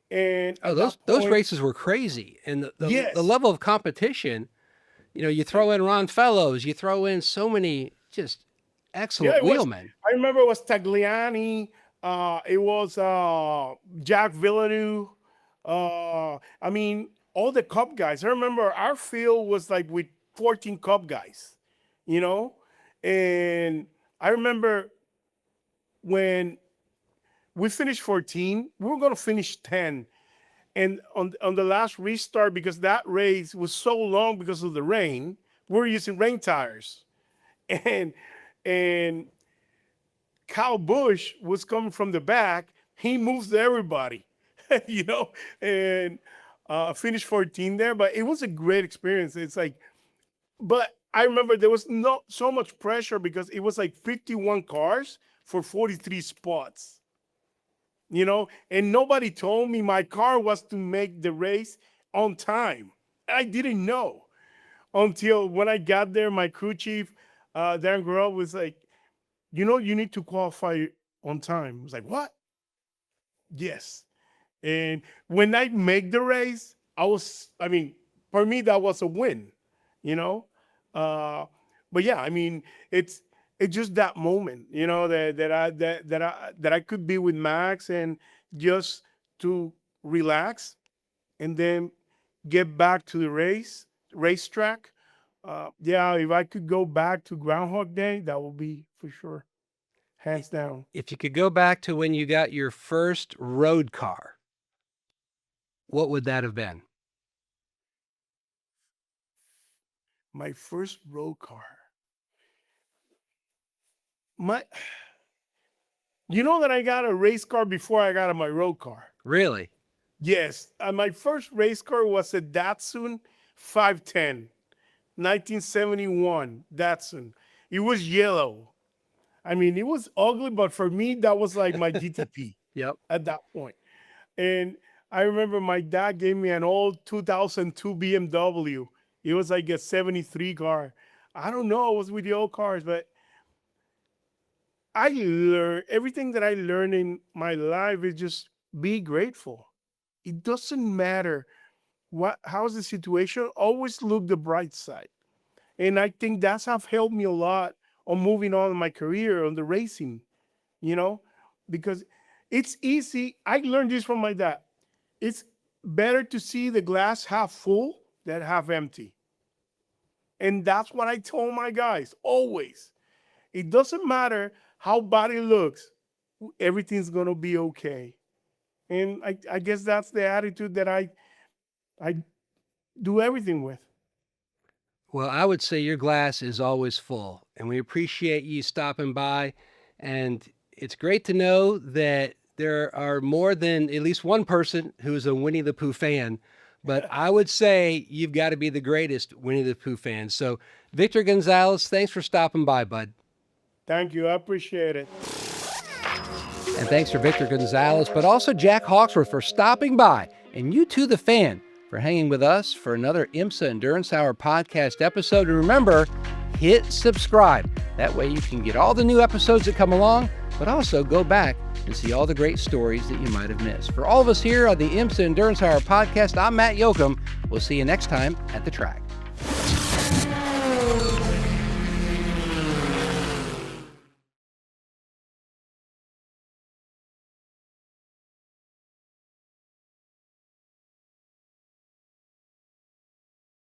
Speaker 3: And
Speaker 1: Oh,
Speaker 3: at that
Speaker 1: those
Speaker 3: point,
Speaker 1: races were crazy, and the
Speaker 3: yes.
Speaker 1: level of competition. You throw in Ron Fellows, you throw in so many just
Speaker 3: Yeah,
Speaker 1: excellent
Speaker 3: it was.
Speaker 1: wheelmen.
Speaker 3: I remember it was Tagliani. It was Jack Villeneuve. I mean, all the Cup guys. I remember our field was like with 14 Cup guys, you know? And I remember when we finished 14, we were going to finish 10. And on the last restart, because that race was so long because of the rain, we were using rain tires. And and Kyle Busch was coming from the back. He moves everybody, you know, and finished 14 there. But it was a great experience. It's like, but I remember there was not so much pressure because it was like 51 cars for 43 spots, and nobody told me my car was to make the race on time. I didn't know until when I got there, my crew chief, Dan Grove, was like, you need to qualify on time. I was like, what? Yes. And when I make the race, I mean, for me, that was a win, you know? Uh, but yeah, I mean, it's just that moment, that I could be with Max and just to relax and then get back to the racetrack. Yeah, if I could go back to Groundhog Day, that would be for sure, hands down.
Speaker 1: If you could go back to when you got your first road car, what would that have been?
Speaker 3: My first road car. My, you know that I got a race car before I got my road car.
Speaker 1: Really?
Speaker 3: Yes, my first race car was a Datsun 510, 1971 Datsun. It was yellow. I mean, it was ugly, but for me, that was like my GTP
Speaker 1: Yep.
Speaker 3: at that point. And I remember my dad gave me an old 2002 BMW. It was like a 73 car. I don't know, it was with the old cars, but I learned everything that I learned in my life is just be grateful. It doesn't matter how's the situation, always look the bright side. And I think that's have helped me a lot on moving on in my career on the racing. because it's easy. I learned this from my dad. It's better to see the glass half full than half empty. And that's what I told my guys always. It doesn't matter how bad it looks. Everything's going to be okay. And I guess that's the attitude that I do everything with.
Speaker 1: Well, I would say your glass is always full, and we appreciate you stopping by. And it's great to know that there are more than at least one person who is a Winnie the Pooh fan. But I would say you've got to be the greatest Winnie the Pooh fan. So, Victor Gonzalez, thanks for stopping by, bud.
Speaker 3: Thank you. I appreciate it.
Speaker 1: And thanks for Victor Gonzalez, but also Jack Hawksworth for stopping by. And you too, the fan, for hanging with us for another IMSA Endurance Hour podcast episode. And remember, hit subscribe. That way you can get all the new episodes that come along, but also go back and see all the great stories that you might have missed. For all of us here on the IMSA Endurance Hour podcast, I'm Matt Yocum. We'll see you next time at the track.